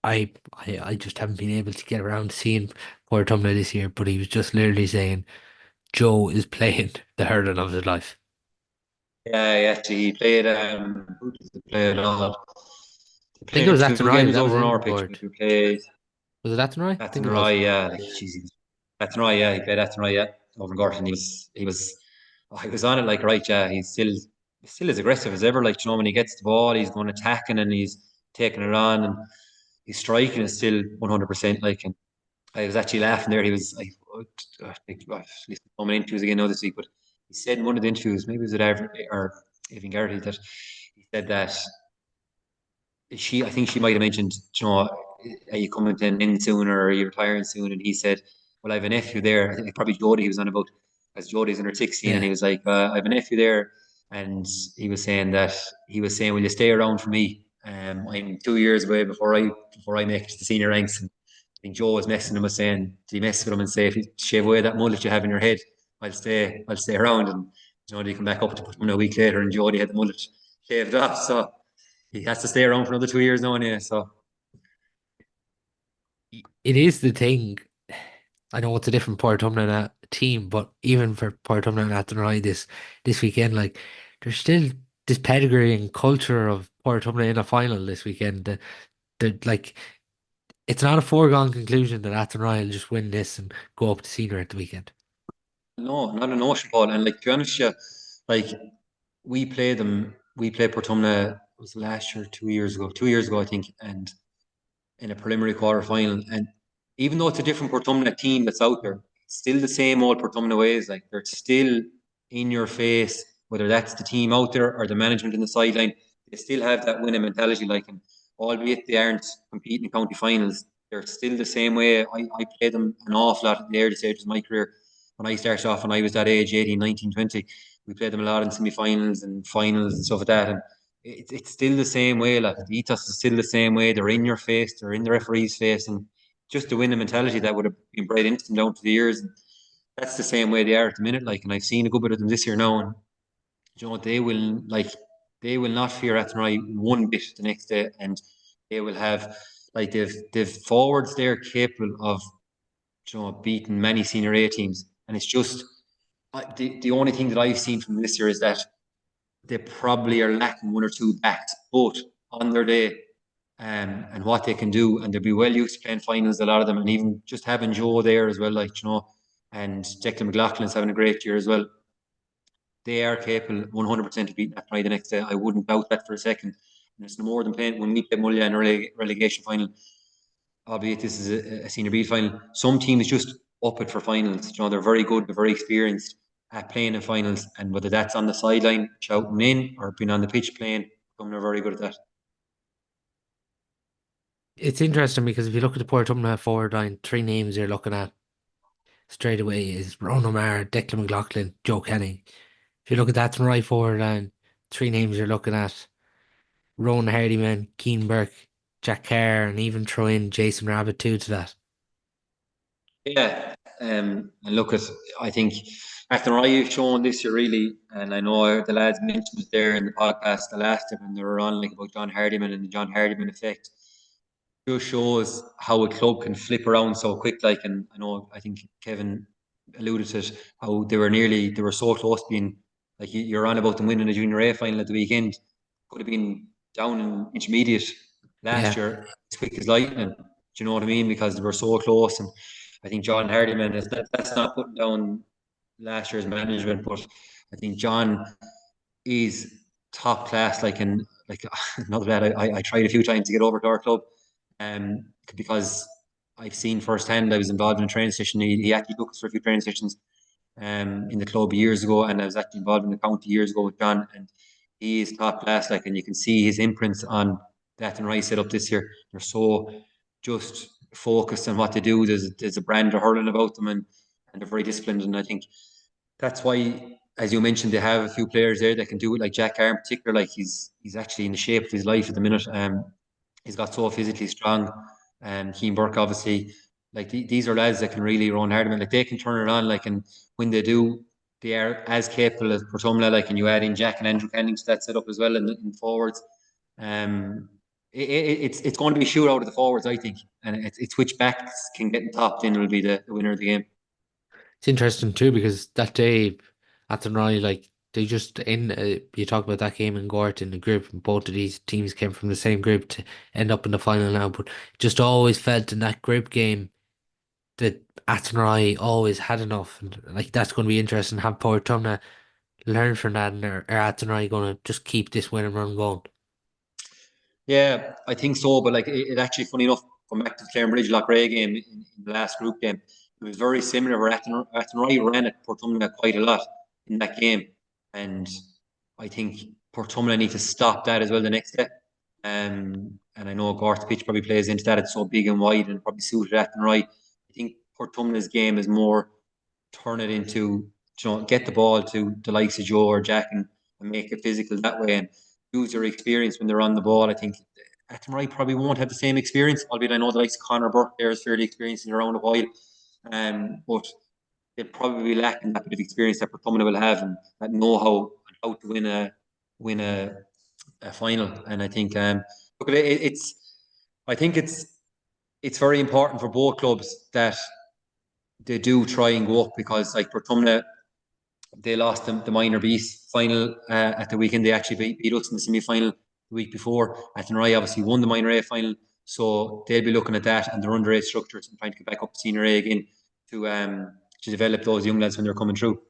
I just haven't been able to get around to seeing Port this year. But he was just literally saying Joe is playing the hurling of his life. Yeah, actually, he played. Who did he play at all? He I think it played was two Athenry games that was over on our in pitch. board. We played Was it Athenry? I think it was. Athenry, yeah, like, Jesus, Athenry, yeah, he played Athenry, yeah, over in Gorton. He was on it like right, yeah. He's still as aggressive as ever. Like, when he gets the ball, he's going attacking and he's taking it on, and his striking is still 100%. Like, and I was actually laughing there. I think I've listened to so many interviews again now this week, but he said in one of the interviews, maybe it was at Evan Garrity, that he said that I think she might have mentioned, are you coming to an end soon, or are you retiring soon? And he said, well, I have a nephew there. I think probably Jodie he was on about, as Jodie's in her 16, and Yeah. he was like, I have a nephew there. and he was saying, "Will you stay around for me? I'm 2 years away before I make it to the senior ranks." And I think Joe was messing him, was saying, "Did he mess with him and say, if you shave away that mullet you have in your head, I'll stay around." And they come back up to put him in a week later, and Jody had the mullet shaved off, so he has to stay around for another 2 years now, anyway. So It is the thing. I know it's a different Portumna team, but even for Portumna and Athenry this weekend, like there's still this pedigree and culture of Portumna in a final this weekend. Like it's not a foregone conclusion that Athenry will just win this and go up to senior at the weekend. no, not an ocean, Paul. And like, to be honest, with you, like we played Portumna, was it last year, 2 years ago, 2 years ago, I think, and in a preliminary quarter final. And even though it's a different Portumna team that's out there, it's still the same old Portumna ways. Like, they're still in your face, whether that's the team out there or the management in the sideline. They still have that winning mentality. Like, and albeit they aren't competing in county finals, they're still the same way. I played them an awful lot at the early stages of my career. When I started off, when I was that age, 18, 19, 20, we played them a lot in semi-finals and finals and stuff like that. And it's still the same way. Like, the ethos is still the same way. They're in your face. They're in the referee's face, and just the winning mentality that would have been bred into them down to the years. And that's the same way they are at the minute. Like, and I've seen a good bit of them this year now, and they will not fear Athenry one bit the next day, and they will have, like, they've forwards there capable of beating many senior A teams. And it's just, the only thing that I've seen from this year is that they probably are lacking one or two backs, but on their day, and what they can do, and they'll be well used to playing finals, a lot of them, and even just having Joe there as well, like, and Declan McLaughlin's having a great year as well. They are capable 100% of beating that try the next day. I wouldn't doubt that for a second. And it's no more than playing when we play Mulla in a relegation final, albeit this is a senior B final. Some teams just up it for finals. They're very good, they're very experienced at playing in finals, and whether that's on the sideline shouting in or being on the pitch playing, they're very good at that. It's interesting because if you look at the Portumna forward line, three names you're looking at straight away is Ron O'Mara, Declan McLaughlin, Joe Kenny. If you look at that right forward line, three names you're looking at Rowan Hardyman, Keane Burke, Jack Kerr, and even throw in Jason Rabbit too to that. Yeah, and look at, I think after I've shown this year really, and I know the lads mentioned it there in the podcast the last time when they were on, like, about John Hardiman and the John Hardiman effect. Just shows how a club can flip around so quick. Like, and I think Kevin alluded to it, how they were so close to being, like, you're on about them winning a junior A final at the weekend. Could have been down in intermediate last Yeah, year as quick as lightning. Do you know what I mean? Because they were so close. And I think John Hardiman that's not putting down last year's management, but I think John is top class. Like, and like, not that I tried a few times to get over to our club, because I've seen firsthand. I was involved in a training session. He actually took us for a few training sessions, in the club years ago, and I was actually involved in the county years ago with John, and he is top class. Like, and you can see his imprints on that and Rice set up this year. They're so just focused on what they do. There's a brand of hurling about them, and they're very disciplined. And I think that's why, as you mentioned, they have a few players there that can do it. Like Jack Carr in particular, like, he's actually in the shape of his life at the minute. He's got so physically strong. And Keane Burke, obviously, like, these are lads that can really run hard. I mean, like, they can turn it on. Like, and when they do, they are as capable as Portumna. Like, and you add in Jack and Andrew Canning to that setup as well in forwards. Um, it's going to be a shootout of the forwards, I think, and it's which backs can get topped in will be the winner of the game. it's interesting too because that day at the Rye, like they just in you talk about that game in Gort in the group, and both of these teams came from the same group to end up in the final now, but just always felt in that group game that Athenry always had enough, and like that's going to be interesting. Have Portumna learn from that, and are Athenry going to just keep this winning run going? Yeah, I think so. But like, it actually, funny enough, going back to the Clarenbridge Loughrea game in the last group game, it was very similar. Where Athenry ran at Portumna quite a lot in that game, and I think Portumna need to stop that as well the next day. And I know Garth pitch probably plays into that. It's so big and wide and probably suited Athenry. I think Portumna's game is more turn it into, get the ball to the likes of Joe or Jack, and make it physical that way and use their experience when they're on the ball. I think Athenry probably won't have the same experience, albeit I know the likes of Conor Burke there is fairly experienced and around a while. But they'll probably be lacking that bit of experience that Portumna will have and that know how to win a final. And I think look, I think it's very important for both clubs that they do try and go up because like Portumna, they lost the minor beast final at the weekend. They actually beat us in the semi-final the week before. Athenry obviously won the minor A final, so they'll be looking at that and their underage structures and trying to get back up to senior A again to develop those young lads when they're coming through.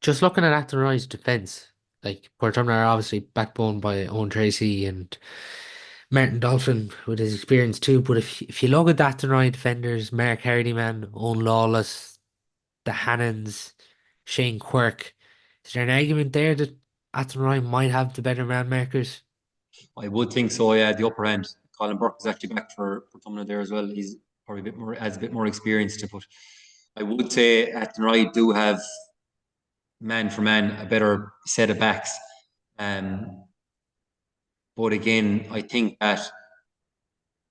Just looking at Athenry's defence, like Portumna are obviously backbone by Owen Tracy and Martin Dolphin with his experience too. But if you look at Athenry defenders, Mark Hardyman, Owen Lawless, the Hannons, Shane Quirk, is there an argument there that Athenry might have the better man markers? I would think so. Yeah, the upper end. Colin Burke is actually back for Tumna there as well. He's probably a bit more has a bit more experience to put. I would say Athenry do have man for man a better set of backs. Um, but again, I think that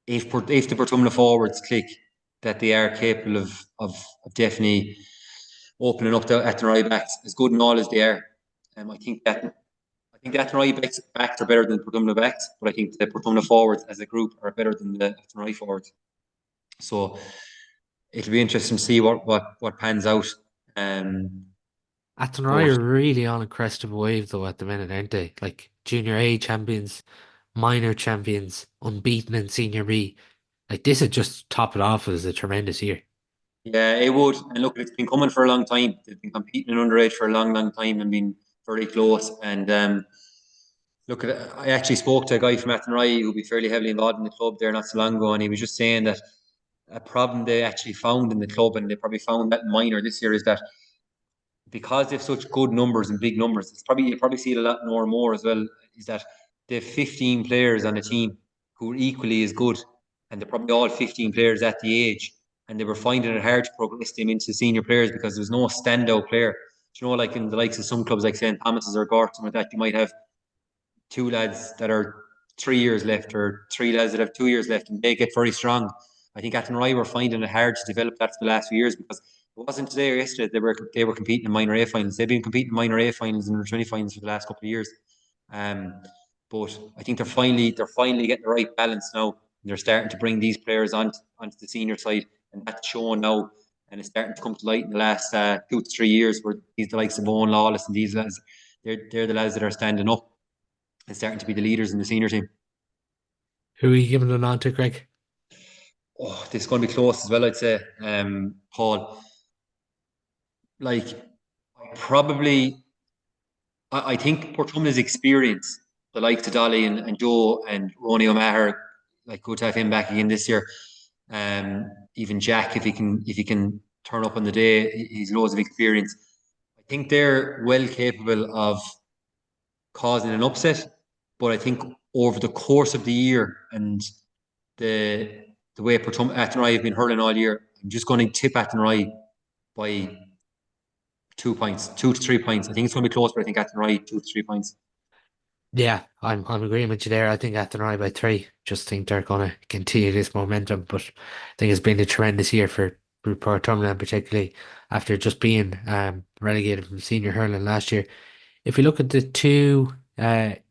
if the Portumna forwards click, that they are capable of definitely opening up the Athenry backs as good and all as they are. I think the Athenry backs are better than the Portumna backs, but I think the Portumna forwards as a group are better than the Athenry forwards. So it'll be interesting to see what pans out. Um, Athenry but are really on a crest of a wave though at the minute, aren't they? Like junior A champions, minor champions, unbeaten in senior B. Like this would just top it off as a tremendous year. yeah, it would. And look, it's been coming for a long time. They've been competing in underage for a long, long time and been very close. And look, I actually spoke to a guy from Athenry who'll be fairly heavily involved in the club there not so long ago, and he was just saying that a problem they actually found in the club, and they probably found that in minor this year, is that because they've such good numbers and big numbers, it's probably you probably see it a lot more and more as well. Is that they have 15 players on a team who are equally as good, and they're probably all 15 players at the age, and they were finding it hard to progress them into senior players because there's no standout player. Like in the likes of some clubs like St Thomas's or Gort, something like that, you might have two lads that are 3 years left or three lads that have 2 years left and they get very strong. I think Athenry were finding it hard to develop that for the last few years because it wasn't today or yesterday they were competing in minor A finals. They've been competing in minor A finals and under 20 finals for the last couple of years. Um, but I think they're finally getting the right balance now. They're starting to bring these players onto the senior side, and that's showing now. And it's starting to come to light in the last 2 to 3 years, where these the likes of Owen Lawless and these lads, they're the lads that are standing up and starting to be the leaders in the senior team. Who are you giving it on to, Greg? Oh, this is going to be close as well, I'd say. Paul, like, probably, I think Portumna's experience, the likes of Dolly and Joe and Ronnie O'Maher, like, good to have him back again this year. Even Jack, if he can turn up on the day, he's loads of experience. I think they're well capable of causing an upset, but I think over the course of the year and the the way Athenry have been hurling all year, I'm just going to tip Athenry by 2 points, 2 to 3 points. I think it's going to be close, but I think Athenry 2 to 3 points. Yeah, I'm agreeing with you there. I think Athenry by three. Just think they're gonna continue this momentum. But I think it's been a tremendous year for Portumna, particularly after just being relegated from senior hurling last year. If we look at the two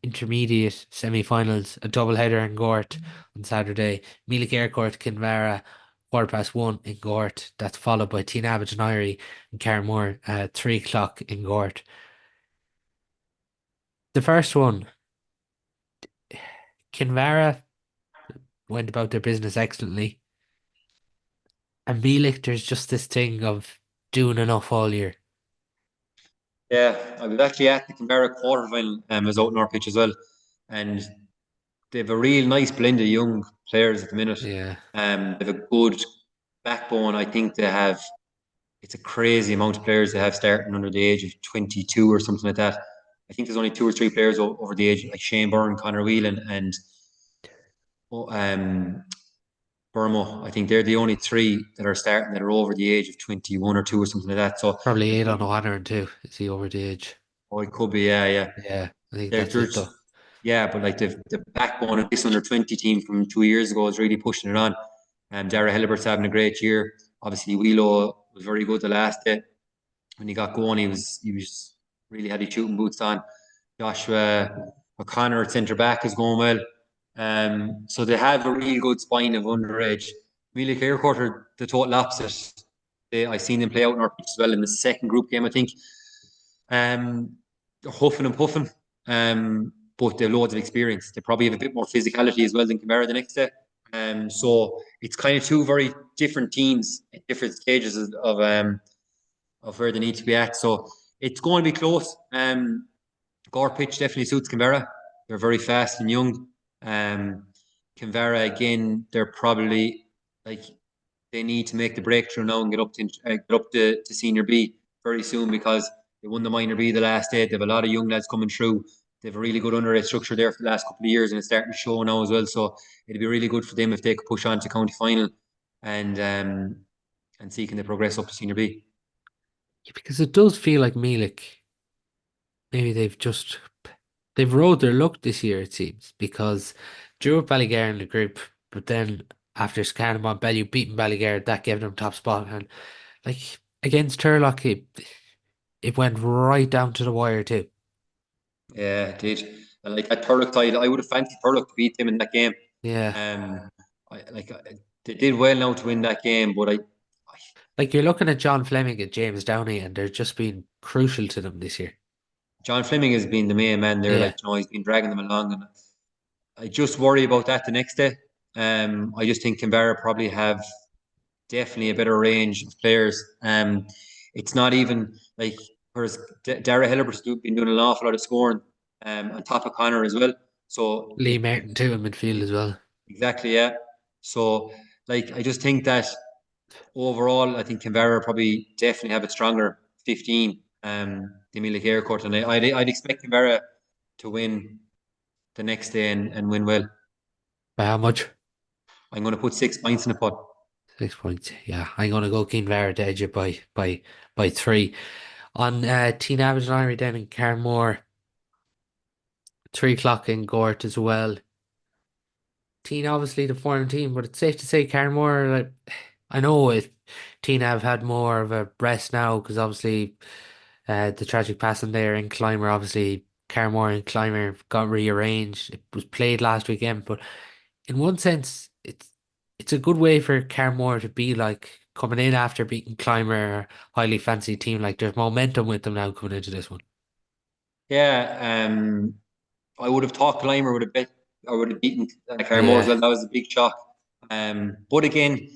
intermediate semi-finals, a double-header in Gort on Saturday, Mealy Court, Kinvara, 1:15 in Gort. That's followed by Tynagh Deniry and Carra-More, 3 o'clock in Gort. The first one, Kinvara went about their business excellently, and Mealy, there's just this thing of doing enough all year. Yeah, I was actually at the Canberra quarter final. I was out in our pitch as well, and they have a real nice blend of young players at the minute. Yeah, They have a good backbone. I think they have. It's a crazy amount of players they have starting under the age of 22 or something like that. I think there's only two or three players over the age, like Shane Byrne, Connor Whelan, and Burmo. I think they're the only three that are starting that are over the age of 21 or two or something like that. So probably they're eight on putting O'Hanlon too. Is he over the age? Oh, it could be, yeah, yeah. Yeah, I think They're, that's they're it just, though. yeah, but like the backbone of this under 20 team from 2 years ago is really pushing it on. Dara Hillebert's having a great year. Obviously, Wheelo was very good the last day. When he got going, he was really had his shooting boots on. Joshua O'Connor at centre back is going well. So they have a really good spine of underage. Really clear quarter the total opposite. I seen them play out in our pitch as well in the second group game, I think. They're huffing and puffing, but they've loads of experience. They probably have a bit more physicality as well than Canberra the next day. So it's kind of two very different teams at different stages of where they need to be at. So it's going to be close. Gore pitch definitely suits Canberra. They're very fast and young. Um, Canberra again, they're probably like they need to make the breakthrough now and get up to senior B very soon because they won the minor B the last day. They have a lot of young lads coming through. They have a really good underage structure there for the last couple of years, and it's starting to show now as well. So it'd be really good for them if they could push on to county final and um, and see can they progress up to senior B. Yeah, because it does feel like Melik, maybe they've rode their luck this year, it seems, because drew up Ballygar in the group, but then after scanning on Bellew beating Ballygar, that gave them top spot. And like against Turlock, it went right down to the wire too. Yeah, it did. And like at Turlock side, I would have fancied Turlock to beat them in that game. Yeah. Um, they did well now to win that game, but Like you're looking at John Fleming and James Downey, and they're just been crucial to them this year. John Fleming has been the main man there. Yeah. Like he's been dragging them along, and I just worry about that the next day. I just think Canberra probably have definitely a better range of players. It's not even like whereas Dara Hillibert's been doing an awful lot of scoring, on top of Connor as well. So Lee Martin too in midfield as well. exactly, yeah. So like I just think that overall, I think Canberra probably definitely have a stronger 15 than Mila Court, and I'd expect Canberra to win the next day and win well. By how much? I'm going to put 6 points in the pot. 6 points. Yeah, I'm gonna go Keenvara to edge it by three. On Teen Average Lottery down in Carra-More, 3 o'clock in Gort as well. Teen obviously the foreign team, but it's safe to say Carra-More, like, I know Teen have had more of a rest now because obviously the tragic passing there in Clymer, obviously Carra-More and Clymer got rearranged. It was played last weekend, but in one sense, it's a good way for Carra-More to be like coming in after beating Clymer, a highly fancy team. Like there's momentum with them now coming into this one. Yeah, I would have thought Gleimer would have bet or would have beaten Carmore as Yeah, well. That was a big shock. But again,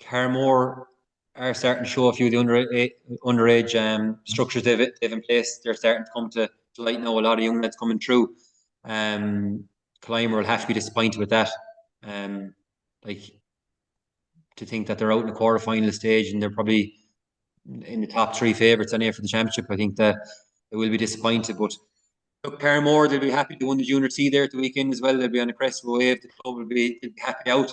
Carmore are starting to show a few of the underage structures they've in place. They're starting to come to light now. A lot of young lads coming through. Clymer will have to be disappointed with that. Um, like to think that they're out in the quarterfinal stage and they're probably in the top three favourites anyway for the championship. I think that they will be disappointed, but look, Carramore, they'll be happy to win the Junior C there at the weekend as well. They'll be on a crest of a wave. The club they'll be happy out.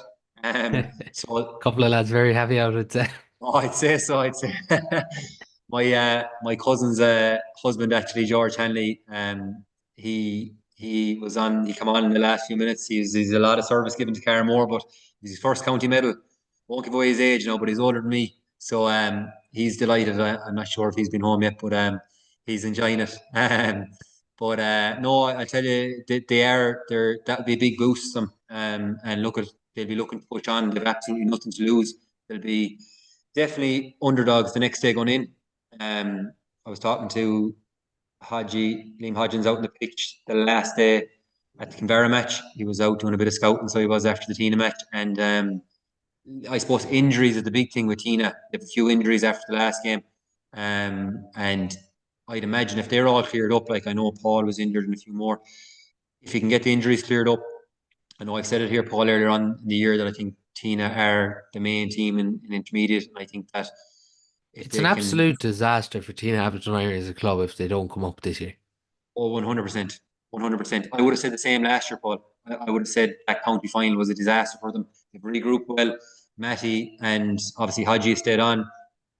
So couple of lads very happy out of it. oh, I'd say so. I'd say my cousin's husband actually, George Hanley. He was on. He came on in the last few minutes. He's a lot of service given to Carramore, but he's his first county medal. Won't give away his age now, but he's older than me. So he's delighted. I'm not sure if he's been home yet, but he's enjoying it. But no, I tell you, that'll be a big boost to them. And they'll be looking to push on. They've absolutely nothing to lose. They'll be definitely underdogs the next day going in. I was talking to Liam Hodgins out on the pitch the last day at the Canberra match. He was out doing a bit of scouting, so he was after the Tina match. And I suppose injuries are the big thing with Tina. They have a few injuries after the last game. And I'd imagine if they're all cleared up, like I know Paul was injured and a few more, if he can get the injuries cleared up, I know I've said it here, Paul, earlier on in the year that I think Tina are the main team in intermediate. And I think that if It's an they can, absolute disaster for Teen Average Lottery as a club if they don't come up this year. oh, 100%, 100%. I would have said the same last year, Paul. I would have said that county final was a disaster for them. They've regrouped well. Matty and obviously Haji stayed on.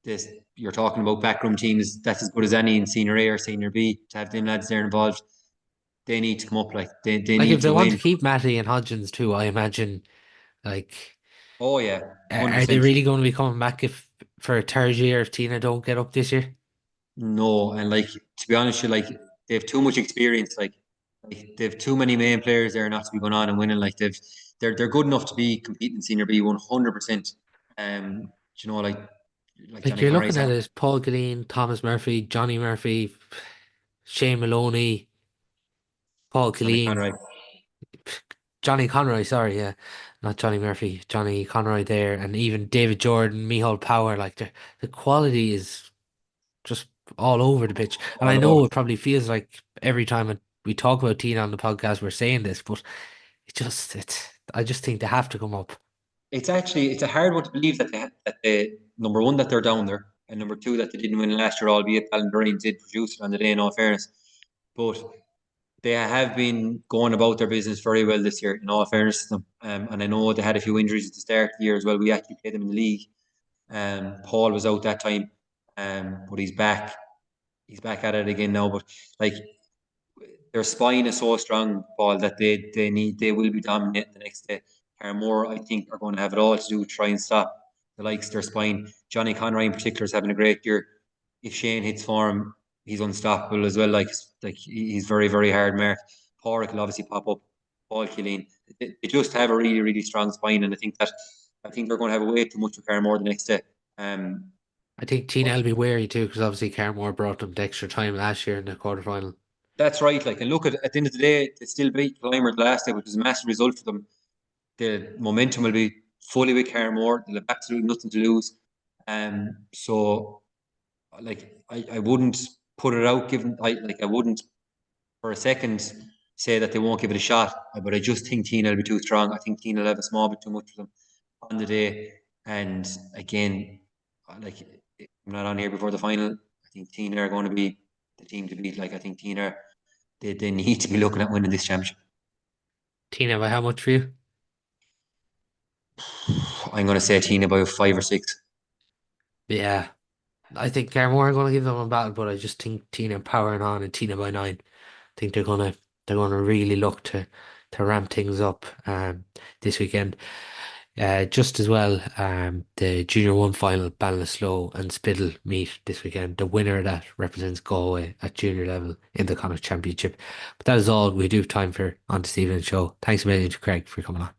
This you're talking about backroom teams. That's as good as any in Senior A or Senior B to have them lads there involved. They need to come up like they Like if need they to want to win. keep Matty and Hodgins too, I imagine like Oh yeah, hundred are they percent. really going to be coming back if for a third year if Tina don't get up this year? No, and like to be honest, you like they have too much experience. Like they have too many main players there not to be going on and winning. Like they're good enough to be competing in Senior B 100%. You know, like Like Johnny you're Conroy looking at said, it, Paul Gilleen, Thomas Murphy, Johnny Murphy, Shane Maloney, Paul Johnny Gilleen, Conroy. Johnny Conroy, sorry, yeah, not Johnny Murphy, Johnny Conroy there, and even David Jordan, Mihal Power, like the quality is just all over the pitch. And I All know over. it probably feels like every time we talk about Tina on the podcast, we're saying this, but I just think they have to come up. It's a hard one to believe that they number one that they're down there and number two that they didn't win last year, albeit Ballinbureen did produce it on the day in all fairness. But they have been going about their business very well this year, in all fairness to them. And I know they had a few injuries at the start of the year as well. We actually played them in the league. Paul was out that time, but he's back. He's back at it again now. But like their spine is so strong, Paul, that they will be dominating the next day. Carra-More, I think, are going to have it all to do to try and stop the likes of their spine. Johnny Conroy in particular is having a great year. If Shane hits form, he's unstoppable as well. Like he's very, very hard mark. Porrick will obviously pop up. Paul Killeen. They just have a really, really strong spine, and I think they're going to have a way too much with Carra-More the next day. Um, I think Tina but will be wary too, because obviously Carmore brought them the extra time last year in the quarterfinal. that's right. Like, and look at the end of the day, they still beat Clymer the last day, which was a massive result for them. The momentum will be fully with Carra-More. They'll have absolutely nothing to lose. So like I wouldn't put it out given I wouldn't for a second say that they won't give it a shot, but I just think Tina will be too strong. I think Tina will have a small bit too much for them on the day. And again, like I'm not on here before the final. I think Tina are going to be the team to beat. Like I think Tina they need to be looking at winning this championship. Tina, by how much for you? I'm going to say Tina by 5 or 6. Yeah, I think Carmore are going to give them a battle, but I just think Tina powering on and Tina by 9. I think they're gonna really look to ramp things up this weekend. Just as well, the Junior One final, Ballinasloe and Spiddle meet this weekend. The winner of that represents Galway at junior level in the Connacht Championship. But that is all we do have time for on this evening's show. Thanks a million to Craig for coming on.